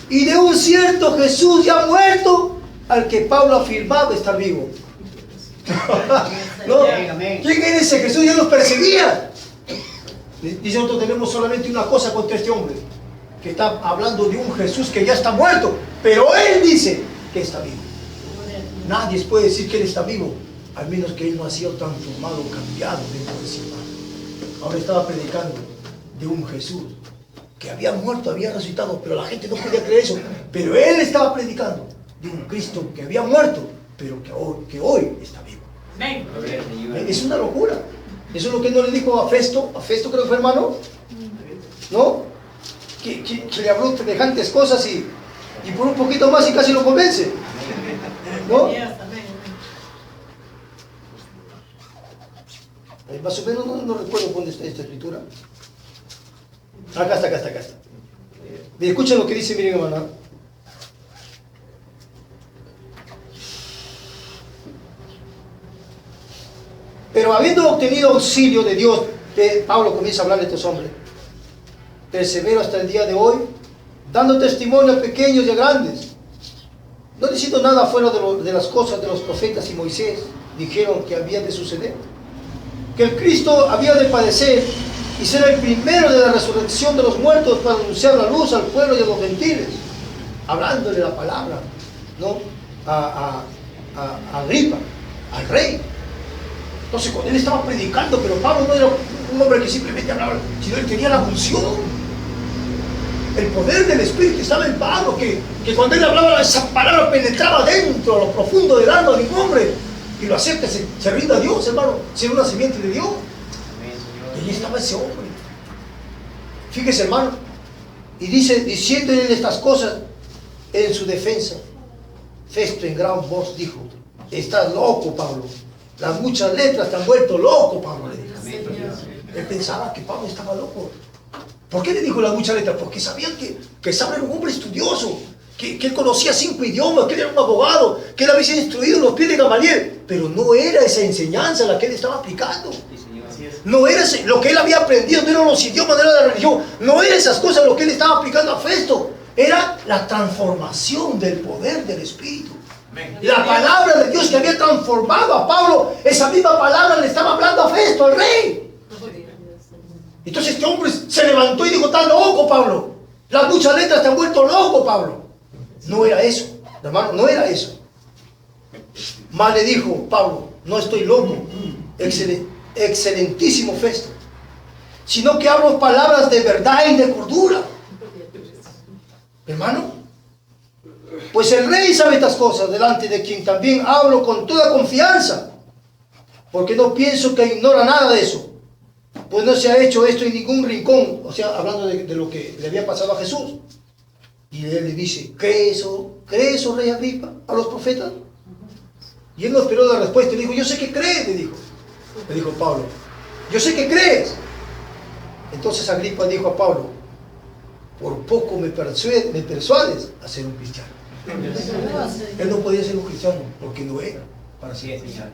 y de un cierto Jesús ya muerto, al que Pablo afirmaba estar vivo. ¿No? ¿Quién era ese Jesús? Ya los perseguía. Dice, nosotros tenemos solamente una cosa contra este hombre, que está hablando de un Jesús que ya está muerto, pero él dice que está vivo. Nadie puede decir que él está vivo, al menos que él no ha sido transformado, cambiado dentro de sí. Ahora estaba predicando de un Jesús que había muerto, había resucitado, pero la gente no podía creer eso. Pero él estaba predicando de un Cristo que había muerto, pero que hoy está vivo. Amén. Es una locura. Eso es lo que no le dijo a Festo creo que fue hermano, ¿no? Que le habló semejantes cosas y por un poquito más y casi lo convence, ¿no? Más o menos no recuerdo dónde está esta escritura. Acá está. Miren, escuchen lo que dice, miren, hermana. Pero habiendo obtenido auxilio de Dios, Pablo comienza a hablar de estos hombres, persevero hasta el día de hoy, dando testimonio a pequeños y a grandes, no diciendo nada fuera de las cosas de los profetas y Moisés dijeron que había de suceder, que el Cristo había de padecer y ser el primero de la resurrección de los muertos para anunciar la luz al pueblo y a los gentiles, hablándole la palabra, ¿no? a Agripa, al rey. Entonces cuando él estaba predicando, pero Pablo no era un hombre que simplemente hablaba, sino él tenía la unción, el poder del Espíritu estaba en Pablo, que cuando él hablaba esa palabra penetraba dentro, a lo profundo del alma de un hombre, y lo hacía que se rinda a Dios, hermano, ser una simiente de Dios. Y allí estaba ese hombre. Fíjese, hermano, y dice, diciéndole estas cosas en su defensa, Festo en gran voz dijo, estás loco, Pablo. Las muchas letras te han vuelto loco, Pablo, le dijo. Él pensaba que Pablo estaba loco. ¿Por qué le dijo las muchas letras? Porque sabían que Saulo era un hombre estudioso, que él conocía 5 idiomas, que él era un abogado, que él había sido instruido en los pies de Gamaliel. Pero no era esa enseñanza la que él estaba aplicando. No era lo que él había aprendido, no eran los idiomas, no era la religión, no eran esas cosas lo que él estaba aplicando a Festo. Era la transformación del poder del Espíritu. La palabra de Dios que había transformado a Pablo, esa misma palabra le estaba hablando a Festo, al rey. Entonces este hombre se levantó y dijo, estás loco, Pablo. Las muchas letras te han vuelto loco, Pablo. No era eso, hermano, no era eso. Más le dijo Pablo, no estoy loco, excelentísimo Festo, sino que hablo palabras de verdad y de cordura. Hermano, pues el rey sabe estas cosas, delante de quien también hablo con toda confianza, porque no pienso que ignora nada de eso, pues no se ha hecho esto en ningún rincón. O sea, hablando de lo que le había pasado a Jesús. Y él le dice, ¿cree eso, rey Agripa, a los profetas? Y él no esperó la respuesta y le dijo, yo sé que crees, le dijo Pablo, yo sé que crees. Entonces Agripa dijo a Pablo, por poco me persuades a ser un cristiano. Él no podía ser un cristiano porque no era para ser cristiano.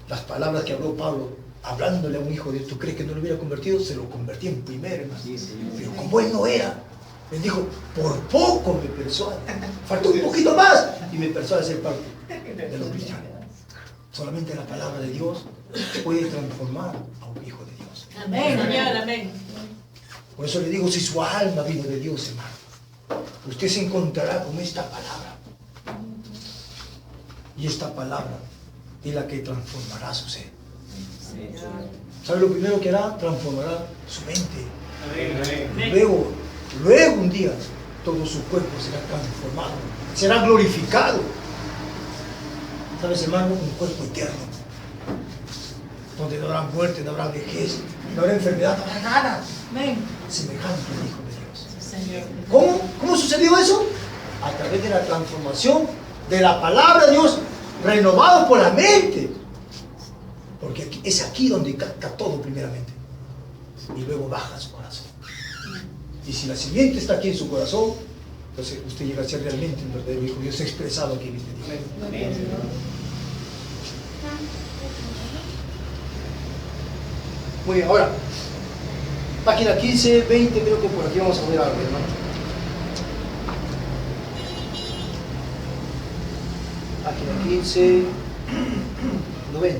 Las palabras que habló Pablo, hablándole a un hijo de Dios, ¿tú crees que no lo hubiera convertido? Se lo convertía en primero, hermano. Pero como él no era, él dijo, por poco me persuade. Faltó un poquito más y me persuade a ser parte de los cristianos. Solamente la palabra de Dios puede transformar a un hijo de Dios. Amén, Señor, amén. Por eso le digo, si su alma vino de Dios, hermano, usted se encontrará con esta palabra. Y esta palabra es la que transformará su ser. ¿Sabe lo primero que hará? Transformará su mente. Luego un día todo su cuerpo será transformado, será glorificado. ¿Sabes, hermano? Un cuerpo eterno, donde no habrá muerte, no habrá vejez, no habrá enfermedad, no habrá nada. Amén. Semejante al Hijo de Dios. Señor. ¿Cómo sucedió eso? A través de la transformación de la palabra de Dios, renovado por la mente. Porque es aquí donde capta todo primeramente. Y luego baja a su corazón. Y si la simiente está aquí en su corazón, entonces usted llega a ser realmente un verdadero Hijo de Dios expresado aquí en este día. Muy bien, ahora, página 15, 20, creo que por aquí vamos a ver algo, hermano. Página 15, 90.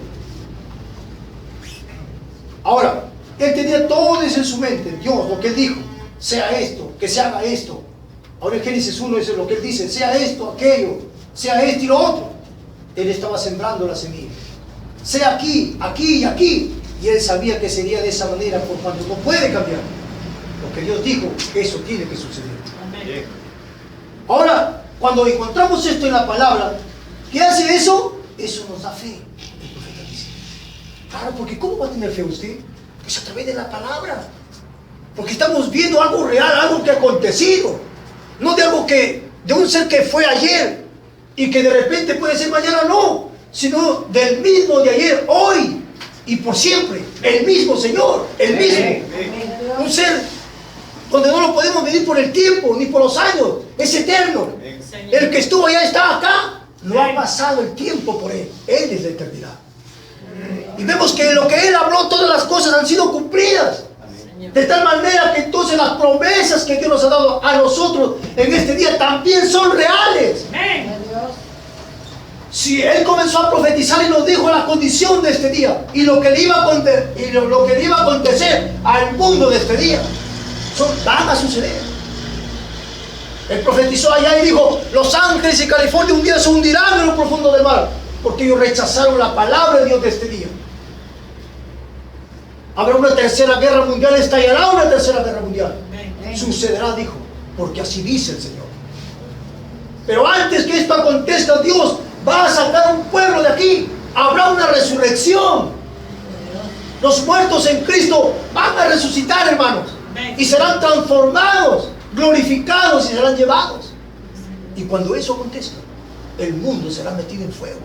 Ahora, él tenía todo eso en su mente, Dios, lo que él dijo, sea esto, que se haga esto. Ahora en Génesis 1 es lo que él dice, sea esto, aquello, sea esto y lo otro. Él estaba sembrando la semilla. Sea aquí, aquí y aquí. Y él sabía que sería de esa manera, por cuanto no puede cambiar. Lo que Dios dijo, eso tiene que suceder. Amén. Ahora, cuando encontramos esto en la palabra, ¿qué hace eso? Eso nos da fe. El profeta dice. Claro, porque ¿cómo va a tener fe usted? Pues a través de la palabra. Porque estamos viendo algo real, algo que ha acontecido. No de algo de un ser que fue ayer y que de repente puede ser mañana, no. Sino del mismo de ayer, hoy y por siempre. El mismo Señor, el mismo. Un ser donde no lo podemos medir por el tiempo ni por los años. Es eterno. El que estuvo allá está acá. No ha pasado el tiempo por él. Él es la eternidad. Y vemos que lo que él habló, todas las cosas han sido cumplidas. De tal manera que entonces las promesas que Dios nos ha dado a nosotros en este día también son reales. Si él comenzó a profetizar y nos dijo la condición de este día y lo que le iba a acontecer al mundo de este día, van a suceder. Él profetizó allá y dijo, los ángeles de California un día se hundirán en lo profundo del mar, porque ellos rechazaron la palabra de Dios de este día. Habrá una tercera guerra mundial, estallará una tercera guerra mundial. Sucederá, dijo, porque así dice el Señor. Pero antes que esto acontezca, Dios va a sacar un pueblo de aquí. Habrá una resurrección. Los muertos en Cristo van a resucitar, hermanos, y serán transformados, glorificados y serán llevados. Y cuando eso acontezca, el mundo será metido en fuego.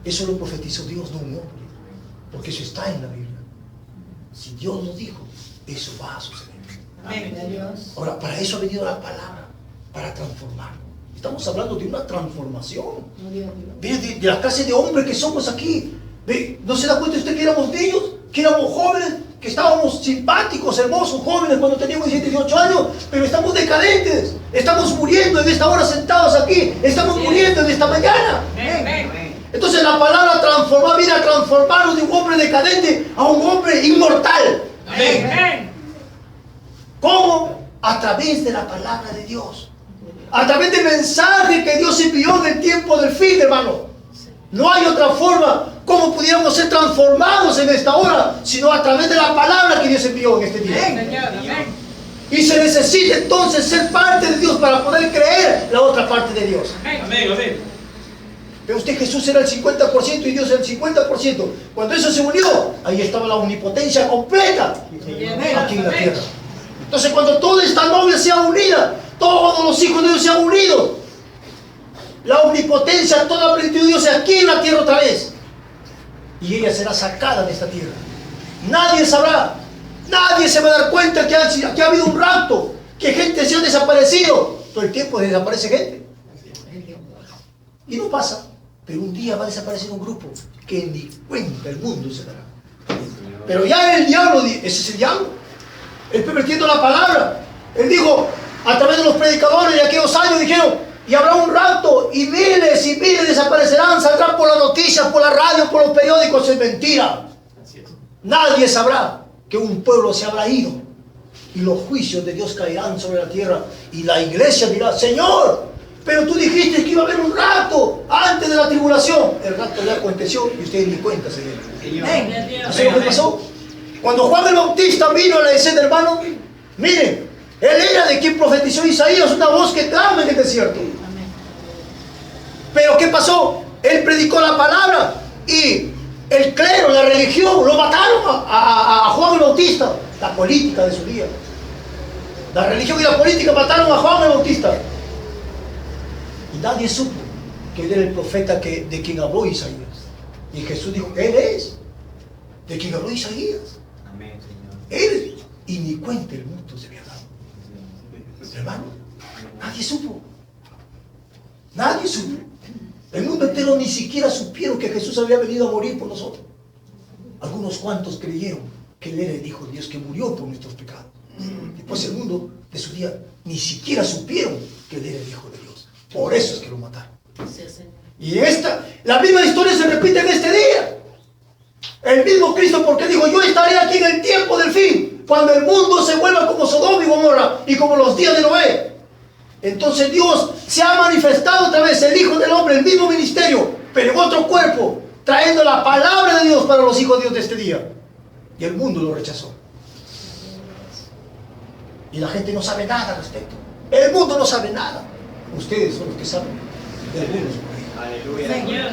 Eso lo profetizó Dios, no un hombre. Porque eso está en la Biblia. Si Dios lo dijo, eso va a suceder. Ahora, para eso ha venido la palabra, para transformar. Estamos hablando de una transformación. Mire, de la clase de hombres que somos aquí. ¿No se da cuenta usted que éramos niños? Que éramos jóvenes, que estábamos simpáticos, hermosos, jóvenes cuando teníamos 17, 18 años, pero estamos decadentes. Estamos muriendo en esta hora sentados aquí. Estamos muriendo en esta mañana. Entonces la palabra transformar viene a transformarnos de un hombre decadente a un hombre inmortal. Amén. ¿Cómo? A través de la palabra de Dios. A través del mensaje que Dios envió en el tiempo del fin, hermano. No hay otra forma como pudiéramos ser transformados en esta hora, sino a través de la palabra que Dios envió en este día. Y se necesita entonces ser parte de Dios para poder creer la otra parte de Dios. Amén. Ve usted, Jesús era el 50% y Dios era el 50%. Cuando eso se unió, ahí estaba la omnipotencia completa aquí en la tierra. Entonces cuando toda esta novia sea unida, todos los hijos de Dios sean unidos, la omnipotencia, toda la plenitud de Dios aquí en la tierra otra vez. Y ella será sacada de esta tierra. Nadie sabrá, nadie se va a dar cuenta que ha habido un rapto, que gente se ha desaparecido. Todo el tiempo desaparece gente. Y no pasa. Pero un día va a desaparecer un grupo que ni cuenta el mundo se dará. Pero ya el diablo, ese es el diablo. Él pervirtiendo la palabra. Él dijo, a través de los predicadores de aquellos años, dijeron, y habrá un rapto y miles desaparecerán, saldrán por las noticias, por la radio, por los periódicos. Es mentira. Nadie sabrá que un pueblo se habrá ido y los juicios de Dios caerán sobre la tierra y la iglesia dirá, Señor, pero tú dijiste que iba a haber un rapto antes de la tribulación. El rapto ya aconteció y ustedes ni cuenta se dieron. ¿Eso es lo que pasó? Cuando Juan el Bautista vino a la escena, hermano, miren, él era de quien profetizó Isaías, una voz que clama en el desierto. Pero ¿qué pasó? Él predicó la palabra y el clero, la religión, lo mataron a Juan el Bautista. La política de su día. La religión y la política mataron a Juan el Bautista. Y nadie supo que él era el profeta de quien habló Isaías. Y Jesús dijo, él es de quien habló Isaías. Amén, Señor. Él, y ni cuenta el mundo se había dado. Hermano, nadie supo. Nadie supo. El mundo entero ni siquiera supieron que Jesús había venido a morir por nosotros. Algunos cuantos creyeron que Él era el Hijo de Dios que murió por nuestros pecados. Después el mundo de su día ni siquiera supieron que Él era el Hijo de Dios. Por eso es que lo mataron. Y la misma historia se repite en este día. El mismo Cristo, porque dijo, yo estaré aquí en el tiempo del fin, cuando el mundo se vuelva como Sodoma y Gomorra y como los días de Noé. Entonces Dios se ha manifestado otra vez, el Hijo del Hombre, el mismo ministerio, pero en otro cuerpo, trayendo la palabra de Dios para los hijos de Dios de este día. Y el mundo lo rechazó. Y la gente no sabe nada al respecto. El mundo no sabe nada. Ustedes son los que saben. El mundo es por ahí. Aleluya. Señor.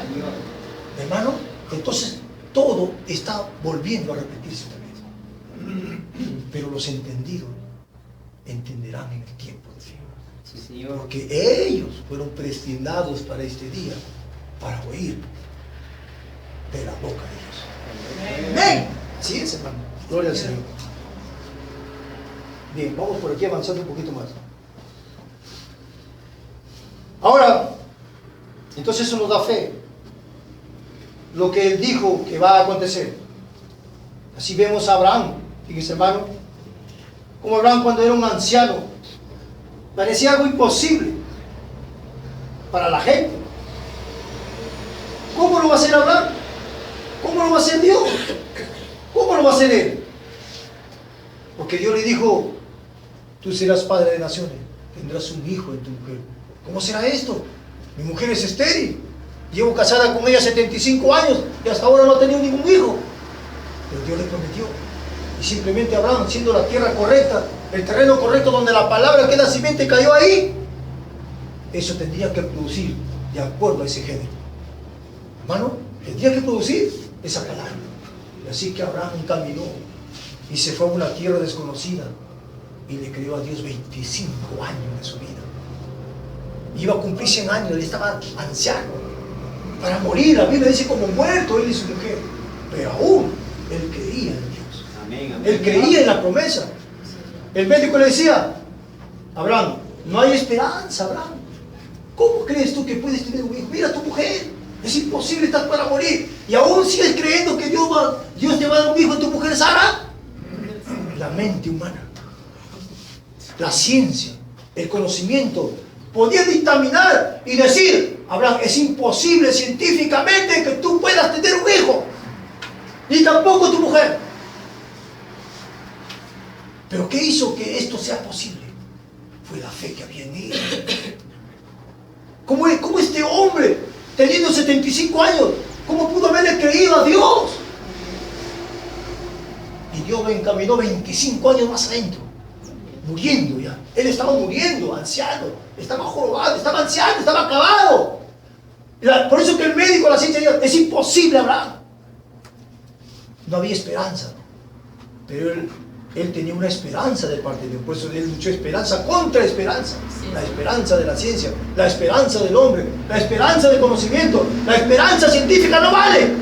Hermano, entonces todo está volviendo a repetirse otra vez. Pero los entendidos entenderán en el tiempo del fin. Sí, Señor. Porque ellos fueron predestinados para este día, para oír de la boca de Dios. Amén. Sí es, hermano. Gloria al Señor. Bien, vamos por aquí avanzando un poquito más. Ahora, entonces eso nos da fe. Lo que Él dijo que va a acontecer. Así vemos a Abraham, fíjense, hermano, como Abraham cuando era un anciano, parecía algo imposible para la gente. ¿Cómo lo va a hacer Abraham? ¿Cómo lo va a hacer Dios? ¿Cómo lo va a hacer Él? Porque Dios le dijo, tú serás padre de naciones, tendrás un hijo en tu mujer. ¿Cómo será esto? Mi mujer es estéril, llevo casada con ella 75 años y hasta ahora no ha tenido ningún hijo. Pero Dios le prometió. Y simplemente Abraham, siendo la tierra correcta, el terreno correcto donde la palabra que es la simiente cayó ahí, eso tendría que producir de acuerdo a ese género. Hermano, tendría que producir esa palabra. Y así que Abraham caminó y se fue a una tierra desconocida y le creyó a Dios 25 años de su vida. Iba a cumplir 100 años, él estaba anciano para morir. La Biblia dice como muerto él y su mujer, pero aún él creía en Dios. Amén, amén. Él creía en la promesa. El médico le decía, Abraham, no hay esperanza, Abraham. ¿Cómo crees tú que puedes tener un hijo? Mira a tu mujer, es imposible, estás para morir. Y aún sigues creyendo que Dios te va a dar un hijo a tu mujer, Sara. La mente humana, la ciencia, el conocimiento, podía dictaminar y decir, Abraham, es imposible científicamente que tú puedas tener un hijo, ni tampoco tu mujer. Pero ¿qué hizo que esto sea posible? Fue la fe que había en él. ¿Cómo este hombre, teniendo 75 años, cómo pudo haberle creído a Dios? Y Dios lo encaminó 25 años más adentro, muriendo ya. Él estaba muriendo, anciano, estaba jorobado, estaba anciano, estaba acabado. Por eso que el médico, la ciencia, dijo, es imposible, Abraham. No había esperanza, pero él tenía una esperanza de parte de Dios. Por eso él luchó esperanza contra esperanza. La esperanza de la ciencia, la esperanza del hombre, la esperanza del conocimiento, la esperanza científica no vale.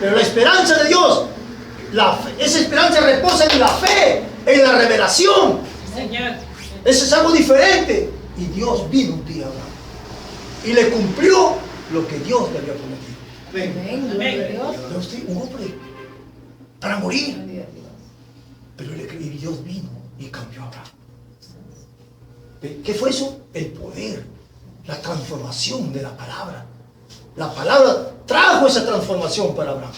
Pero la esperanza de Dios, esa esperanza reposa en la fe, en la revelación. Señor. Eso es algo diferente. Y Dios vino un día, Abraham, y le cumplió lo que Dios le había prometido. Amén. Gloria a Dios. Pero usted, un hombre para morir. Gloria a Dios. Pero y Dios vino y cambió a Abraham. ¿Qué fue eso? El poder, la transformación de la palabra. La palabra trajo esa transformación para Abraham.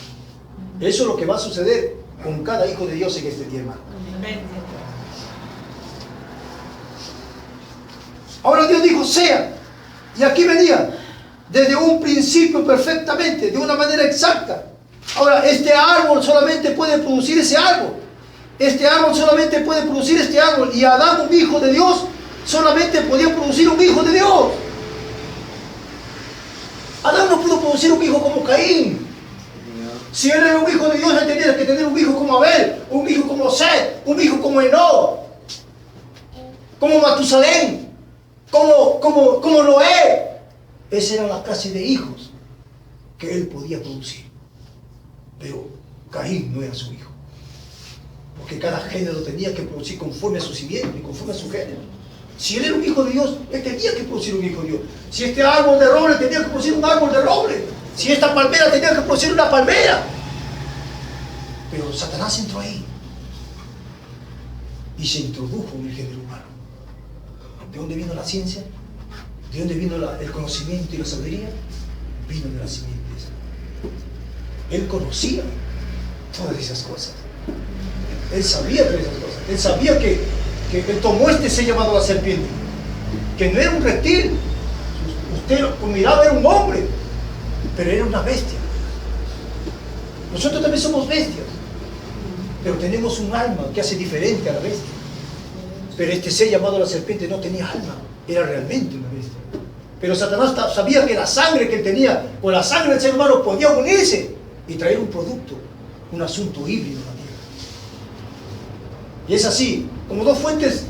Eso es lo que va a suceder con cada hijo de Dios en este día, hermano. Amén. Ahora Dios dijo, sea. Y aquí venía, desde un principio perfectamente, de una manera exacta. Ahora, este árbol solamente puede producir ese árbol. Este árbol solamente puede producir este árbol. Y Adán, un hijo de Dios, solamente podía producir un hijo de Dios. Adán no pudo producir un hijo como Caín. Si él era un hijo de Dios, él tenía que tener un hijo como Abel, un hijo como Set, un hijo como Enoc, como Matusalén, como Noé. Esa era la clase de hijos que él podía producir. Pero Caín no era su hijo. Porque cada género tenía que producir conforme a su simiente y conforme a su género. Si él era un hijo de Dios, él tenía que producir un hijo de Dios. Si este árbol de roble tenía que producir un árbol de roble. Si esta palmera tenía que producir una palmera. Pero Satanás entró ahí y se introdujo en el género humano. ¿De dónde vino la ciencia? ¿De dónde vino el conocimiento y la sabiduría? Vino de las simientes. Él conocía todas esas cosas. Él sabía todas esas cosas. Él sabía que él tomó este ser llamado la serpiente, que no era un reptil. Usted lo miraba, era un hombre, pero era una bestia. Nosotros también somos bestias, pero tenemos un alma que hace diferente a la bestia. Pero este ser llamado la serpiente no tenía alma, era realmente una bestia. Pero Satanás sabía que la sangre que él tenía con la sangre del ser humano podía unirse y traer un producto, un asunto híbrido en la tierra. Y es así, como dos fuentes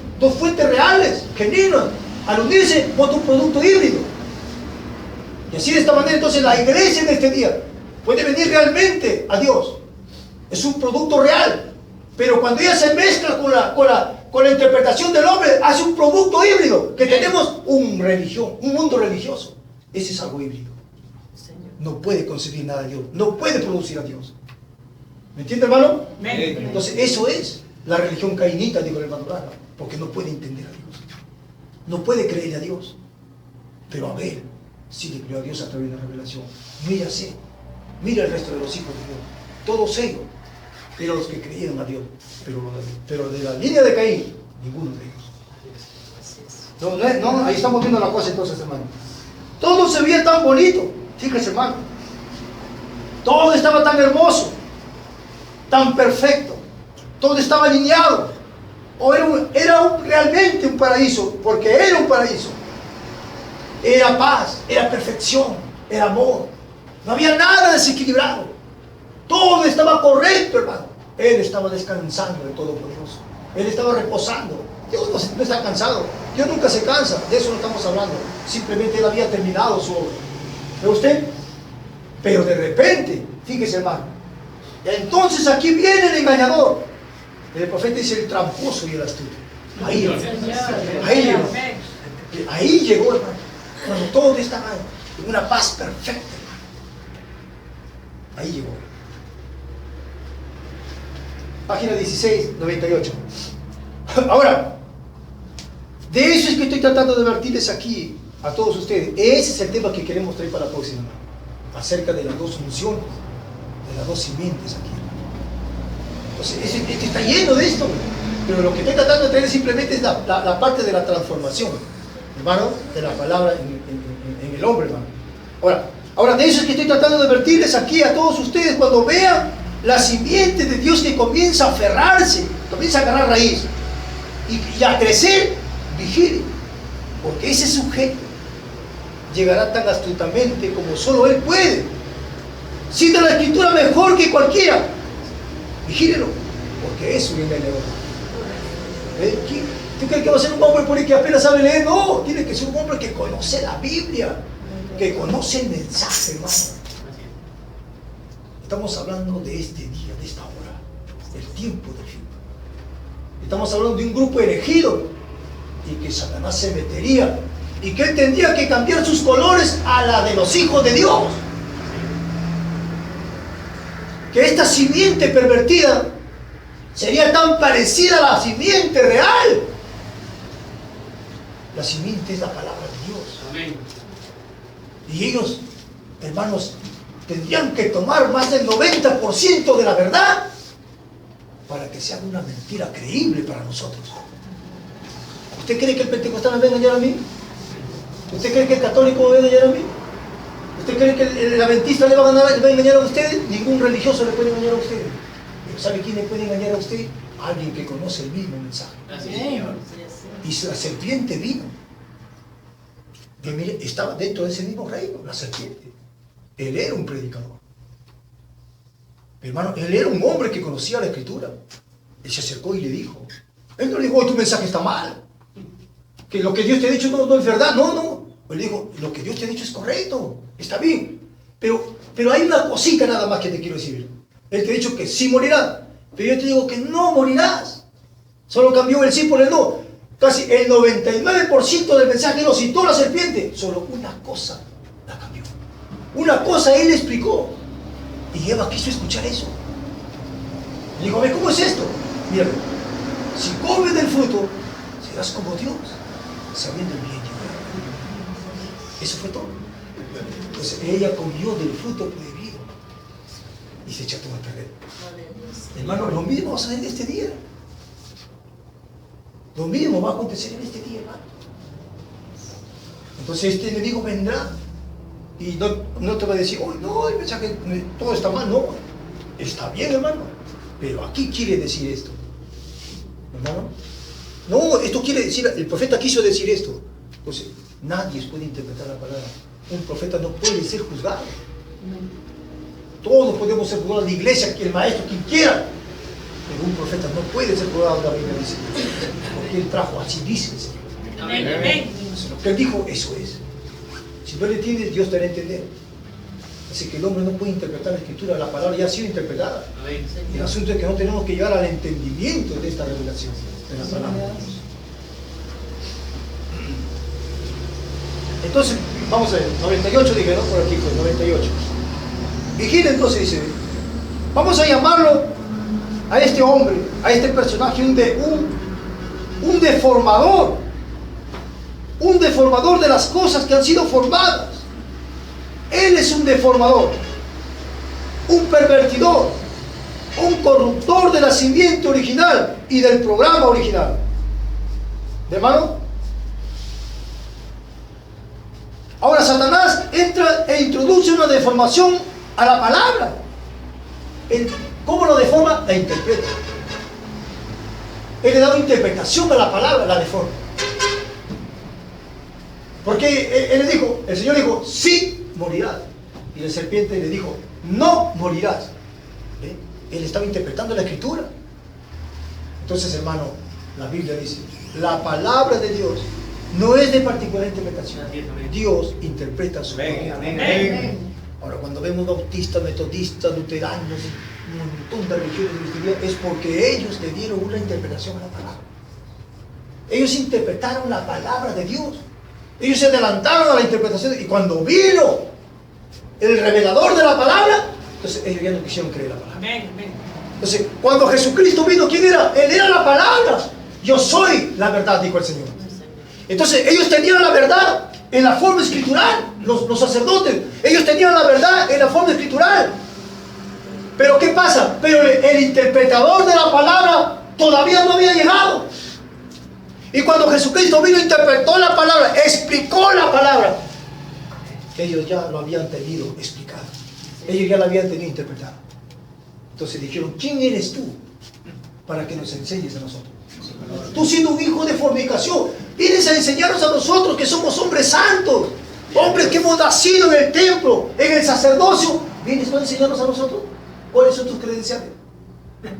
reales, genuinas, al unirse bota un producto híbrido. Y así de esta manera entonces la iglesia en este día puede venir realmente a Dios. Es un producto real, pero cuando ella se mezcla con la interpretación del hombre, hace un producto híbrido, que tenemos un mundo religioso. Ese es algo híbrido. No puede concebir nada de Dios, no puede producir a Dios. ¿Me entiende, hermano? Entonces eso es la religión cainita, digo el hermano Braga, porque no puede entender a Dios, no puede creer a Dios. Pero Abel sí le creyó a Dios a través de la revelación. Mira el resto de los hijos de Dios, todos ellos eran los que creyeron a Dios, pero de la línea de Caín, ninguno de ellos. No, ahí estamos viendo la cosa entonces, hermano. Todo se veía tan bonito, fíjese, hermano. Todo estaba tan hermoso, tan perfecto. Todo estaba alineado. O era realmente un paraíso, porque era un paraíso. Era paz, era perfección, era amor. No había nada desequilibrado. Todo estaba correcto, hermano. Él estaba descansando de Todopoderoso. Él estaba reposando. Dios no está cansado. Dios nunca se cansa. De eso no estamos hablando. Simplemente Él había terminado su obra. ¿Ve usted? Pero de repente, fíjese, hermano. Entonces aquí viene el engañador. El profeta dice el tramposo y el astuto. Ahí llegó. Ahí llegó, hermano. Cuando todo estaba en una paz perfecta, hermano. Ahí llegó. Página 16, 98. Ahora, de eso es que estoy tratando de advertirles aquí a todos ustedes. Ese es el tema que queremos traer para la próxima, hermano. Acerca de las dos funciones, de las dos simientes aquí. Entonces, este está lleno de esto, pero lo que estoy tratando de traer simplemente es la parte de la transformación, hermano, de la palabra en el hombre, hermano. Ahora, de eso es que estoy tratando de advertirles aquí a todos ustedes cuando vean la simiente de Dios que comienza a aferrarse, comienza a agarrar raíz y a crecer, vigilen, porque ese sujeto llegará tan astutamente como solo él puede. Cita la escritura mejor que cualquiera. Vigílenlo, porque es un engañador. ¿Tú crees que va a ser un hombre por ahí que apenas sabe leer? No, tiene que ser un hombre que conoce la Biblia, que conoce el mensaje, hermano. Estamos hablando de este día, de esta hora, del tiempo del fin. Estamos hablando de un grupo elegido y que Satanás se metería y que él tendría que cambiar sus colores a la de los hijos de Dios. Que esta simiente pervertida sería tan parecida a la simiente real. La simiente es la palabra de Dios. Amén. Y ellos, hermanos, tendrían que tomar más del 90% de la verdad para que sea una mentira creíble para nosotros. ¿Usted cree que el pentecostal me va a engañar a mí? ¿Usted cree que el católico me va a engañar a mí? ¿Usted cree que el adventista le va a engañar a ustedes? Ningún religioso le puede engañar a ustedes. Pero ¿sabe quién le puede engañar a usted? Alguien que conoce el mismo mensaje. Así, Señor. Y la serpiente vino. Y mire, estaba dentro de ese mismo reino, la serpiente. Él era un predicador. Hermano, él era un hombre que conocía la escritura. Él se acercó y le dijo. Él no le dijo, oh, tu mensaje está mal. Que lo que Dios te ha dicho no es verdad. No, no. Él le dijo, lo que Dios te ha dicho es correcto. Está bien. Pero hay una cosita nada más que te quiero decir. Él te ha dicho que sí morirás. Pero yo te digo que no morirás. Solo cambió el sí por el no. Casi el 99% del mensaje lo citó la serpiente. Solo una cosa la cambió. Una cosa él explicó. Y Eva quiso escuchar eso. Le dijo, a ver, ¿cómo es esto? Mira, si comes del fruto, serás como Dios, sabiendo el bien y el mal. Eso fue todo. Entonces ella comió del fruto prohibido y se echó todo a perder. Hermano, lo mismo va a suceder en este día. Lo mismo va a acontecer en este día, hermano. Entonces este enemigo vendrá y no te va a decir, oh, no, el mensaje, todo está mal. No, está bien, hermano. Pero aquí quiere decir esto. ¿Hermano? No, esto quiere decir, el profeta quiso decir esto. Entonces, nadie puede interpretar la palabra. Un profeta no puede ser juzgado. Todos podemos ser juzgados, la iglesia, el maestro, quien quiera. Pero un profeta no puede ser juzgado, la Biblia dice. Porque él trajo, así dice el Señor. Amén. Amén. Entonces, lo que él dijo, eso es. Si no le entiendes, Dios te hará entender. Así que el hombre no puede interpretar la escritura, la palabra ya ha sido interpretada. Amén. El asunto es que no tenemos que llegar al entendimiento de esta revelación, de la palabra. Entonces, vamos a ver, 98 dije, ¿no? Por aquí fue, 98. Vigilia entonces dice, vamos a llamarlo a este hombre, a este personaje, un deformador. Un deformador de las cosas que han sido formadas. Él es un deformador, un pervertidor, un corruptor de la simiente original y del programa original. ¿De hermano? Ahora Satanás entra e introduce una deformación a la palabra. ¿Cómo lo deforma? La interpreta. Él le da una interpretación a la palabra, la deforma. Porque el Señor dijo, sí morirás. Y la serpiente le dijo, no morirás. ¿Ve? Él estaba interpretando la escritura. Entonces, hermano, la Biblia dice, la palabra de Dios no es de particular interpretación. Dios interpreta su palabra. Amén. Ahora, cuando vemos bautistas, metodistas, luteranos, un montón de religiones cristianas, es porque ellos le dieron una interpretación a la palabra. Ellos interpretaron la palabra de Dios. Ellos se adelantaron a la interpretación y cuando vino el revelador de la palabra, entonces ellos ya no quisieron creer la palabra. Amén. Entonces, cuando Jesucristo vino, ¿quién era? Él era la palabra. Yo soy la verdad, dijo el Señor. Entonces, ellos tenían la verdad en la forma escritural, los sacerdotes. Ellos tenían la verdad en la forma escritural. Pero ¿qué pasa? Pero el interpretador de la palabra todavía no había llegado. Y cuando Jesucristo vino, interpretó la palabra, explicó la palabra, ellos ya lo habían tenido explicado. Ellos ya la habían tenido interpretada. Entonces dijeron, ¿quién eres tú para que nos enseñes a nosotros? Tú siendo un hijo de fornicación, vienes a enseñarnos a nosotros que somos hombres santos, hombres que hemos nacido en el templo, en el sacerdocio. ¿Vienes a enseñarnos a nosotros? ¿Cuáles son tus credenciales?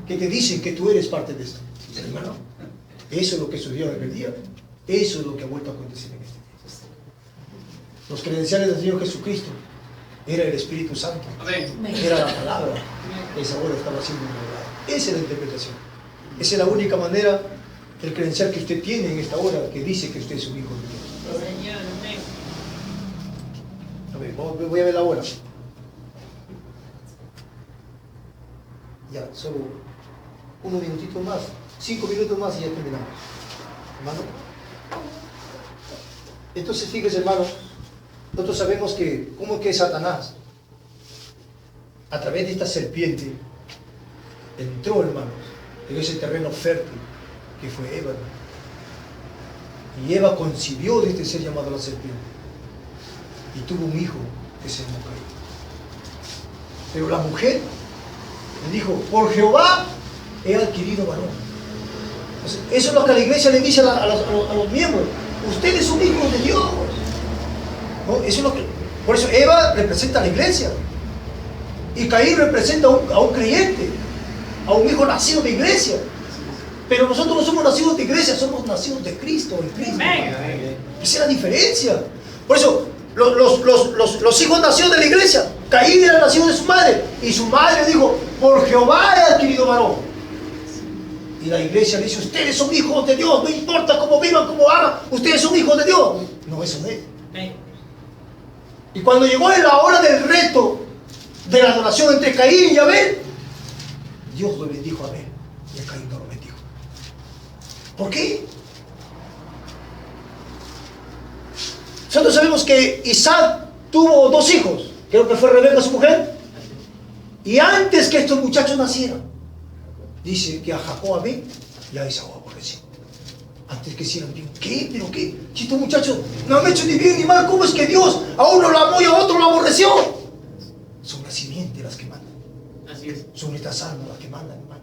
Que te dicen que tú eres parte de esto. Hermano, eso es lo que sucedió en aquel día. Eso es lo que ha vuelto a acontecer en este día. Los credenciales del Señor Jesucristo era el Espíritu Santo. Amén. Era la palabra. Esa ahora estaba siendo revelada. Esa es la interpretación. Esa es la única manera, el credencial que usted tiene en esta hora, que dice que usted es un hijo de Dios. Señor. ver, voy a ver la hora. Ya, solo unos minutitos más, 5 minutos más y ya terminamos. Hermano. Entonces, fíjese, hermano, nosotros sabemos que, ¿cómo es que Satanás, a través de esta serpiente, entró, hermanos, en ese terreno fértil que fue Eva, hermano? Y Eva concibió de este ser llamado la serpiente y tuvo un hijo que se llamó Caín. Pero la mujer le dijo: por Jehová he adquirido varón. Entonces, eso es lo que la iglesia le dice a los miembros: ustedes son hijos de Dios, ¿no? Eso es lo que, por eso Eva representa a la iglesia y Caín representa a un creyente, a un hijo nacido de iglesia. Pero nosotros no somos nacidos de iglesia, somos nacidos de Cristo, en Cristo. Esa es la diferencia. Por eso los hijos nacidos de la iglesia, Caín era nacido de su madre y su madre dijo: por Jehová he adquirido varón. Y la iglesia le dice: ustedes son hijos de Dios, no importa cómo vivan, cómo hagan, ustedes son hijos de Dios. No, eso no es. Y cuando llegó la hora del reto de la adoración entre Caín y Abel, Dios lo bendijo a Abel y a Caín no lo bendijo. ¿Por qué? Nosotros sabemos que Isaac tuvo 2 hijos, creo que fue Rebeca su mujer, y antes que estos muchachos nacieran, dice que a Jacob amé y a Esaú aborrecí. Antes que hicieran bien. ¿Qué? ¿Pero qué? Si estos muchachos no han hecho ni bien ni mal, ¿cómo es que Dios a uno lo amó y a otro lo aborreció? Son las simientes las que mandan. Así es. Son estas almas las que mandan, hermano.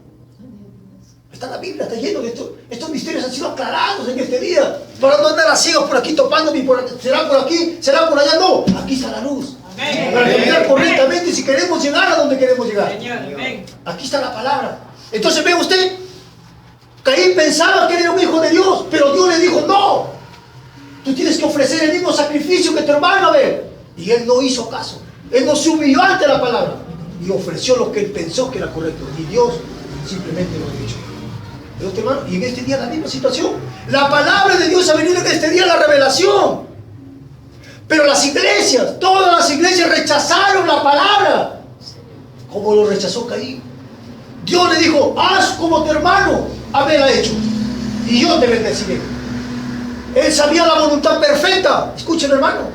Está la Biblia, está lleno de esto. Estos misterios han sido aclarados en este día. Para no andar a ciegos por aquí topándome, será por aquí, será por allá. No, aquí está la luz. Amén. Para caminar correctamente si queremos llegar a donde queremos llegar. Señor, amén. Aquí está la palabra. Entonces, ve usted, Caín pensaba que era un hijo de Dios, pero Dios le dijo: no, tú tienes que ofrecer el mismo sacrificio que tu hermano Abel. Y él no hizo caso. Él no se humilló ante la palabra y ofreció lo que él pensó que era correcto. Y Dios simplemente lo ha dicho. ¿Ve usted, hermano? Y en este día la misma situación. La palabra de Dios ha venido en este día, la revelación. Pero las iglesias, todas las iglesias rechazaron la palabra, como lo rechazó Caín. Dios le dijo: haz como tu hermano Abel ha hecho, y yo te bendeciré. Él sabía la voluntad perfecta. Escuchen, hermano,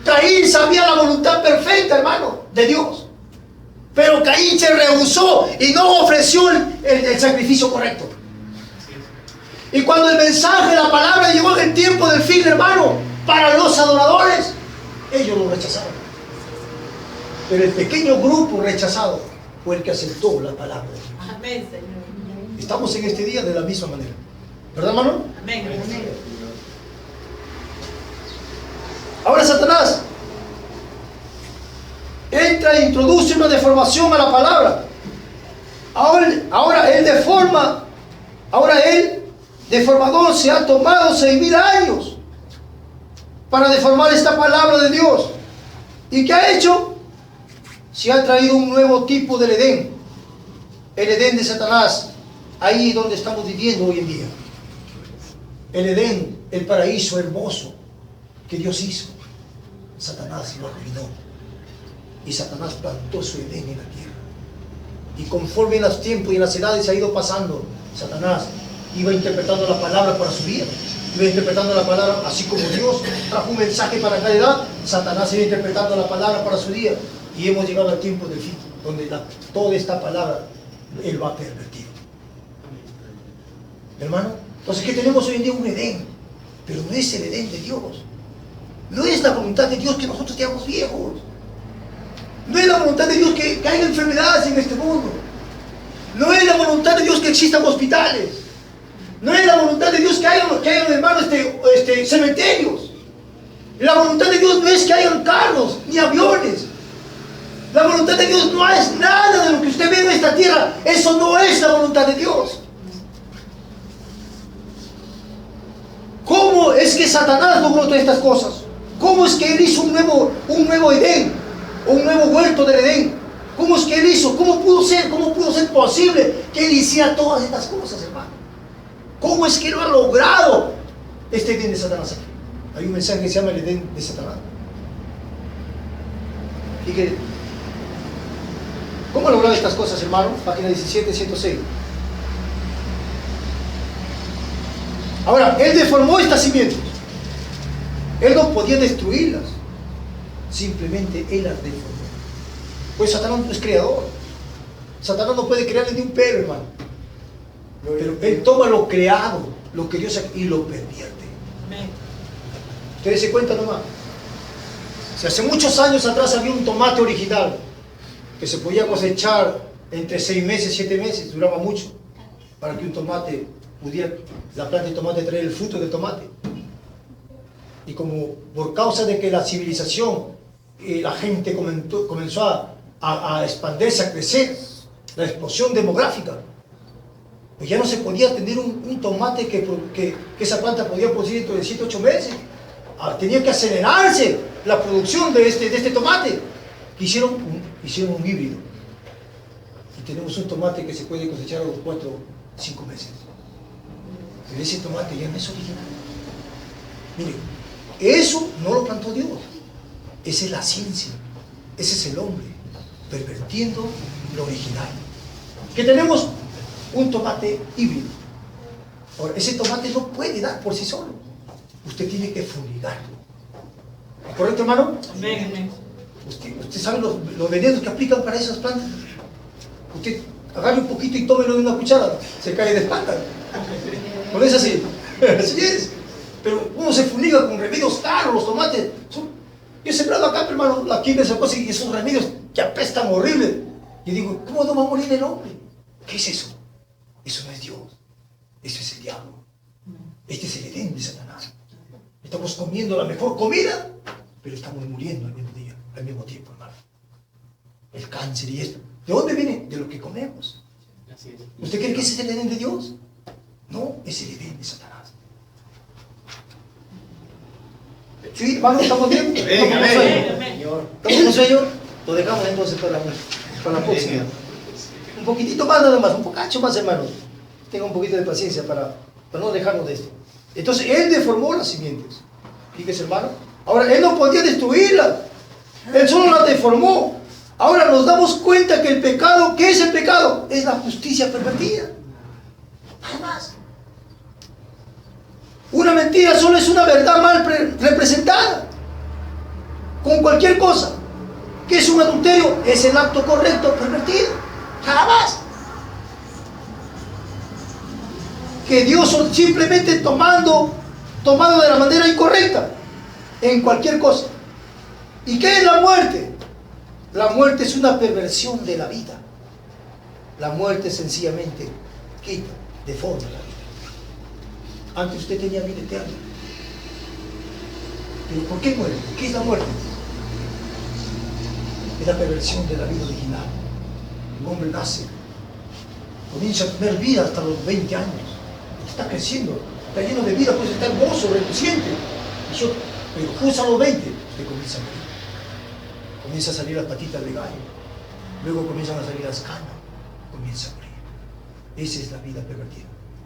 Caín sabía la voluntad perfecta, hermano, de Dios. Pero Caín se rehusó y no ofreció el sacrificio correcto. Y cuando el mensaje, la palabra llegó en el tiempo del fin, hermano, para los adoradores, ellos lo rechazaron. Pero el pequeño grupo rechazado fue el que aceptó la palabra de Dios. Amén, Señor. Estamos en este día de la misma manera, ¿verdad, hermano? Amén. Ahora Satanás entra e introduce una deformación a la palabra. Ahora él deforma. Ahora él, deformador, se ha tomado 6.000 años para deformar esta palabra de Dios. ¿Y qué ha hecho? Se ha traído un nuevo tipo del Edén. El Edén de Satanás, ahí donde estamos viviendo hoy en día. El Edén, el paraíso hermoso que Dios hizo, Satanás lo arruinó. Y Satanás plantó su Edén en la tierra. Y conforme en los tiempos y en las edades ha ido pasando, Satanás iba interpretando la palabra para su vida. Iba interpretando la palabra, así como Dios trajo un mensaje para cada edad, Satanás iba interpretando la palabra para su día. Y hemos llegado al tiempo del fin, donde toda esta palabra él va a pervertir. Hermano, entonces, ¿qué tenemos hoy en día? Un Edén, pero no es el Edén de Dios. No es la voluntad de Dios que nosotros seamos viejos. No es la voluntad de Dios que haya enfermedades en este mundo. No es la voluntad de Dios que existan hospitales. No es la voluntad de Dios que hayan hermanos, cementerios. La voluntad de Dios no es que hayan carros ni aviones. La voluntad de Dios no es nada de lo que usted ve en esta tierra. Eso no es la voluntad de Dios. ¿Cómo es que Satanás logró todas estas cosas? ¿Cómo es que él hizo un nuevo Edén? Un nuevo huerto del Edén. ¿Cómo es que él hizo? ¿Cómo pudo ser posible que él hiciera todas estas cosas, hermano? ¿Cómo es que él lo ha logrado este Edén de Satanás aquí? Hay un mensaje que se llama el Edén de Satanás. Y que, ¿cómo ha logrado estas cosas, hermano? Página 17, 106. Ahora, él deformó estas simientes. Él no podía destruirlas. Simplemente él las deformó. Pues Satanás no es creador. Satanás no puede crearle ni un pelo, hermano. Pero él toma lo creado, lo que Dios ha, y lo pervierte. Ustedes se cuentan nomás. Si hace muchos años atrás había un tomate original que se podía cosechar entre 6 meses, 7 meses, duraba mucho para que un tomate pudiera, la planta de tomate, traer el fruto del tomate. Y como por causa de que la civilización, la gente comenzó a expandirse, a crecer, la explosión demográfica, pues ya no se podía tener un tomate que esa planta podía producir dentro de 7, 8 meses. Tenía que acelerarse la producción de este tomate. Hicieron un híbrido. Y tenemos un tomate que se puede cosechar a los 4, 5 meses. Pero ese tomate ya no es original. Miren, eso no lo plantó Dios. Esa es la ciencia. Ese es el hombre, pervirtiendo lo original. Que tenemos un tomate híbrido. Ahora, ese tomate no puede dar por sí solo. Usted tiene que fumigarlo. ¿Correcto, hermano? Amén. Usted sabe los venenos que aplican para esas plantas. Usted agarre un poquito y tómelo de una cuchara, se cae de espalda. ¿No es así? Así es. Pero uno se fumiga con remedios caros, los tomates. Yo he sembrado acá, hermano, la quimia, esa cosa, y esos remedios que apestan horrible. Y digo, ¿cómo no va a morir el hombre? ¿Qué es eso? Eso no es Dios. Eso es el diablo. Este es el Edén de Satanás. Estamos comiendo la mejor comida, pero estamos muriendo al mismo día, al mismo tiempo, hermano. El cáncer y esto. ¿De dónde viene? De lo que comemos. ¿Usted cree que ese es el Edén de Dios? No, es el Edén de Satanás. ¿Sí, hermano? ¿Estamos bien? ¿Estamos con sueño? Lo dejamos entonces para la próxima. Un poquitito más nada más, un pocacho más, hermanos. Tenga un poquito de paciencia para no dejarnos de esto. Entonces, él deformó las simientes. Fíjese, hermano. Ahora, él no podía destruirlas. Él solo las deformó. Ahora nos damos cuenta que el pecado, ¿qué es el pecado? Es la justicia pervertida. Nada más. Una mentira solo es una verdad mal representada. Con cualquier cosa. ¿Qué es un adulterio? Es el acto correcto pervertido. Nada más. Que Dios simplemente tomado de la manera incorrecta en cualquier cosa. ¿Y qué es la muerte? La muerte es una perversión de la vida. La muerte sencillamente quita, deforma la vida. Antes usted tenía vida eterna. ¿Pero por qué muere? ¿Qué es la muerte? Es la perversión de la vida original. El hombre nace, comienza a tener vida hasta los 20 años. Está creciendo, está lleno de vida, pues está hermoso, reluciente. Pero justo a los 20, usted comienza a morir. Comienza a salir las patitas de gallo. Luego comienzan a salir las canas. Comienza a morir. Esa es la vida pervertida.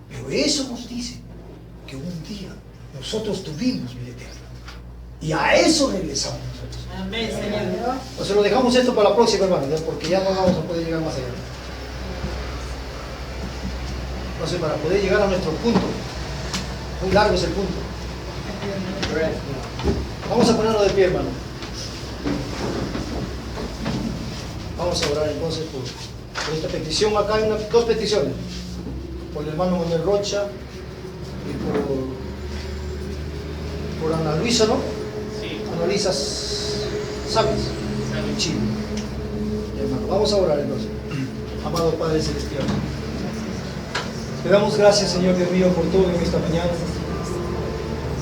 Pero eso nos dice que un día nosotros tuvimos vida eterna. Y a eso regresamos nosotros. Amén, Señor. O sea, lo dejamos esto para la próxima, hermano, porque ya no vamos a poder llegar más allá. Entonces, para poder llegar a nuestro punto, muy largo es el punto. Vamos a ponerlo de pie, hermano. Vamos a orar entonces por esta petición. Acá hay dos peticiones. Por el hermano Manuel Rocha y por Ana Luisa, ¿no? Sí. Ana Luisa Sáenz, Chile. Hermano, vamos a orar entonces. Amado Padre Celestial, te damos gracias, Señor Dios mío, por todo en esta mañana,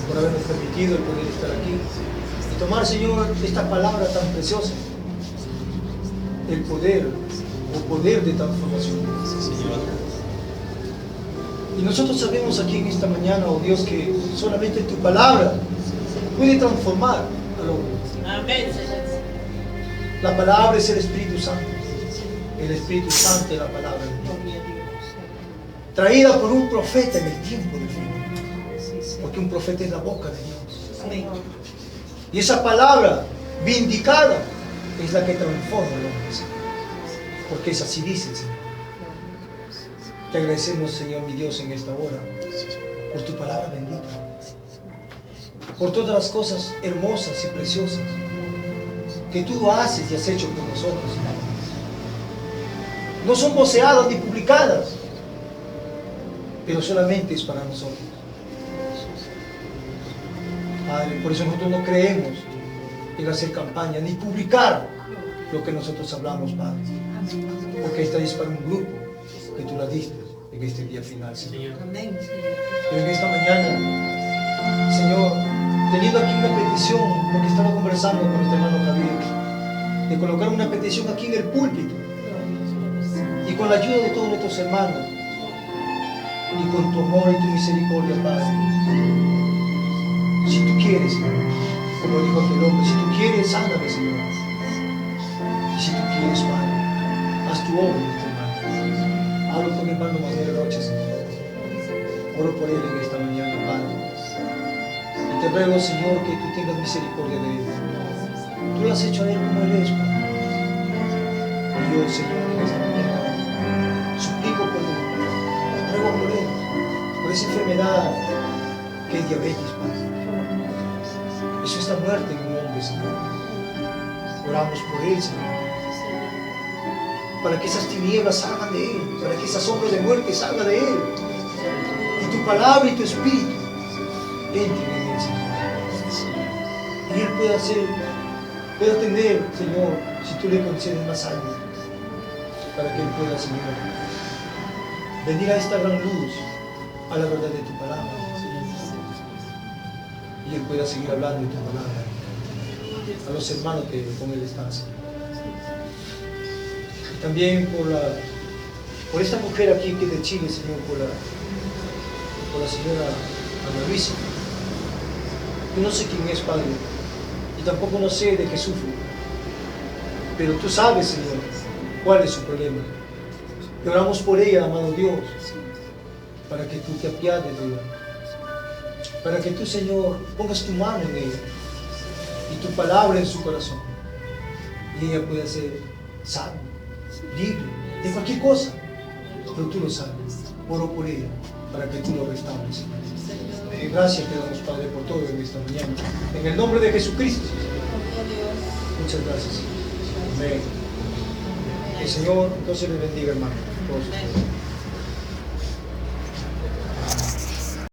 por habernos permitido el poder estar aquí y tomar, Señor, esta palabra tan preciosa, el poder de transformación. Y nosotros sabemos aquí en esta mañana, oh Dios, que solamente tu palabra puede transformar al hombre. Amén, Señor. La palabra es el Espíritu Santo. El Espíritu Santo es la palabra de Dios, traída por un profeta en el tiempo del fin, porque un profeta es la boca de Dios. Amén. Y esa palabra vindicada es la que transforma al hombre, Señor. Porque es así dice el Señor. Te agradecemos, Señor mi Dios, en esta hora, por tu palabra bendita, por todas las cosas hermosas y preciosas que tú haces y has hecho por nosotros, Señor. No son voceadas ni publicadas, pero solamente es para nosotros. Padre, por eso nosotros no creemos en hacer campaña ni publicar lo que nosotros hablamos, Padre, porque esta es para un grupo que tú la diste en este día final, Señor. Pero en esta mañana, Señor, teniendo aquí una petición, porque estaba conversando con nuestro hermano Javier, de colocar una petición aquí en el púlpito, y con la ayuda de todos nuestros hermanos, y con tu amor y tu misericordia, Padre. Si tú quieres, Señor, como dijo aquel hombre, si tú quieres, sáname, Señor. Y si tú quieres, Padre, haz tu obra en este hermano. Hablo con mi hermano Manuel Rocha, Señor. Oro por él en esta mañana, Padre. Y te ruego, Señor, que tú tengas misericordia de él. Tú lo has hecho a él como él es, Padre. Y yo, Señor, en esta mañana suplico por él, ruego por él, por esa enfermedad que es diabetes, Padre. Eso está muerte en un hombre, Señor. Oramos por él, Señor, para que esas tinieblas salgan de él, para que esas sombras de muerte salgan de él, y tu palabra y tu espíritu entren en él, Señor, y él pueda tener, Señor, si tú le concedes más años, para que él pueda, Señor, venir a esta gran luz, a la verdad de tu palabra, y él pueda seguir hablando de tu palabra a los hermanos que con él están, Señor. Y también por esta mujer aquí que es de Chile, Señor, por la señora Ana Luisa. Yo no sé quién es, Padre, y tampoco no sé de qué sufre, pero tú sabes, Señor, cuál es su problema. Y oramos por ella, amado Dios, para que tú te apiades de ella, para que tú, Señor, pongas tu mano en ella y tu palabra en su corazón, y ella pueda ser sana, libre de cualquier cosa, pero tú lo sabes. Oro por ella para que tú lo restaures. Gracias te damos, Padre, por todo en esta mañana, en el nombre de Jesucristo. Muchas gracias. Amén. El Señor entonces les bendiga, hermano. Todos ustedes.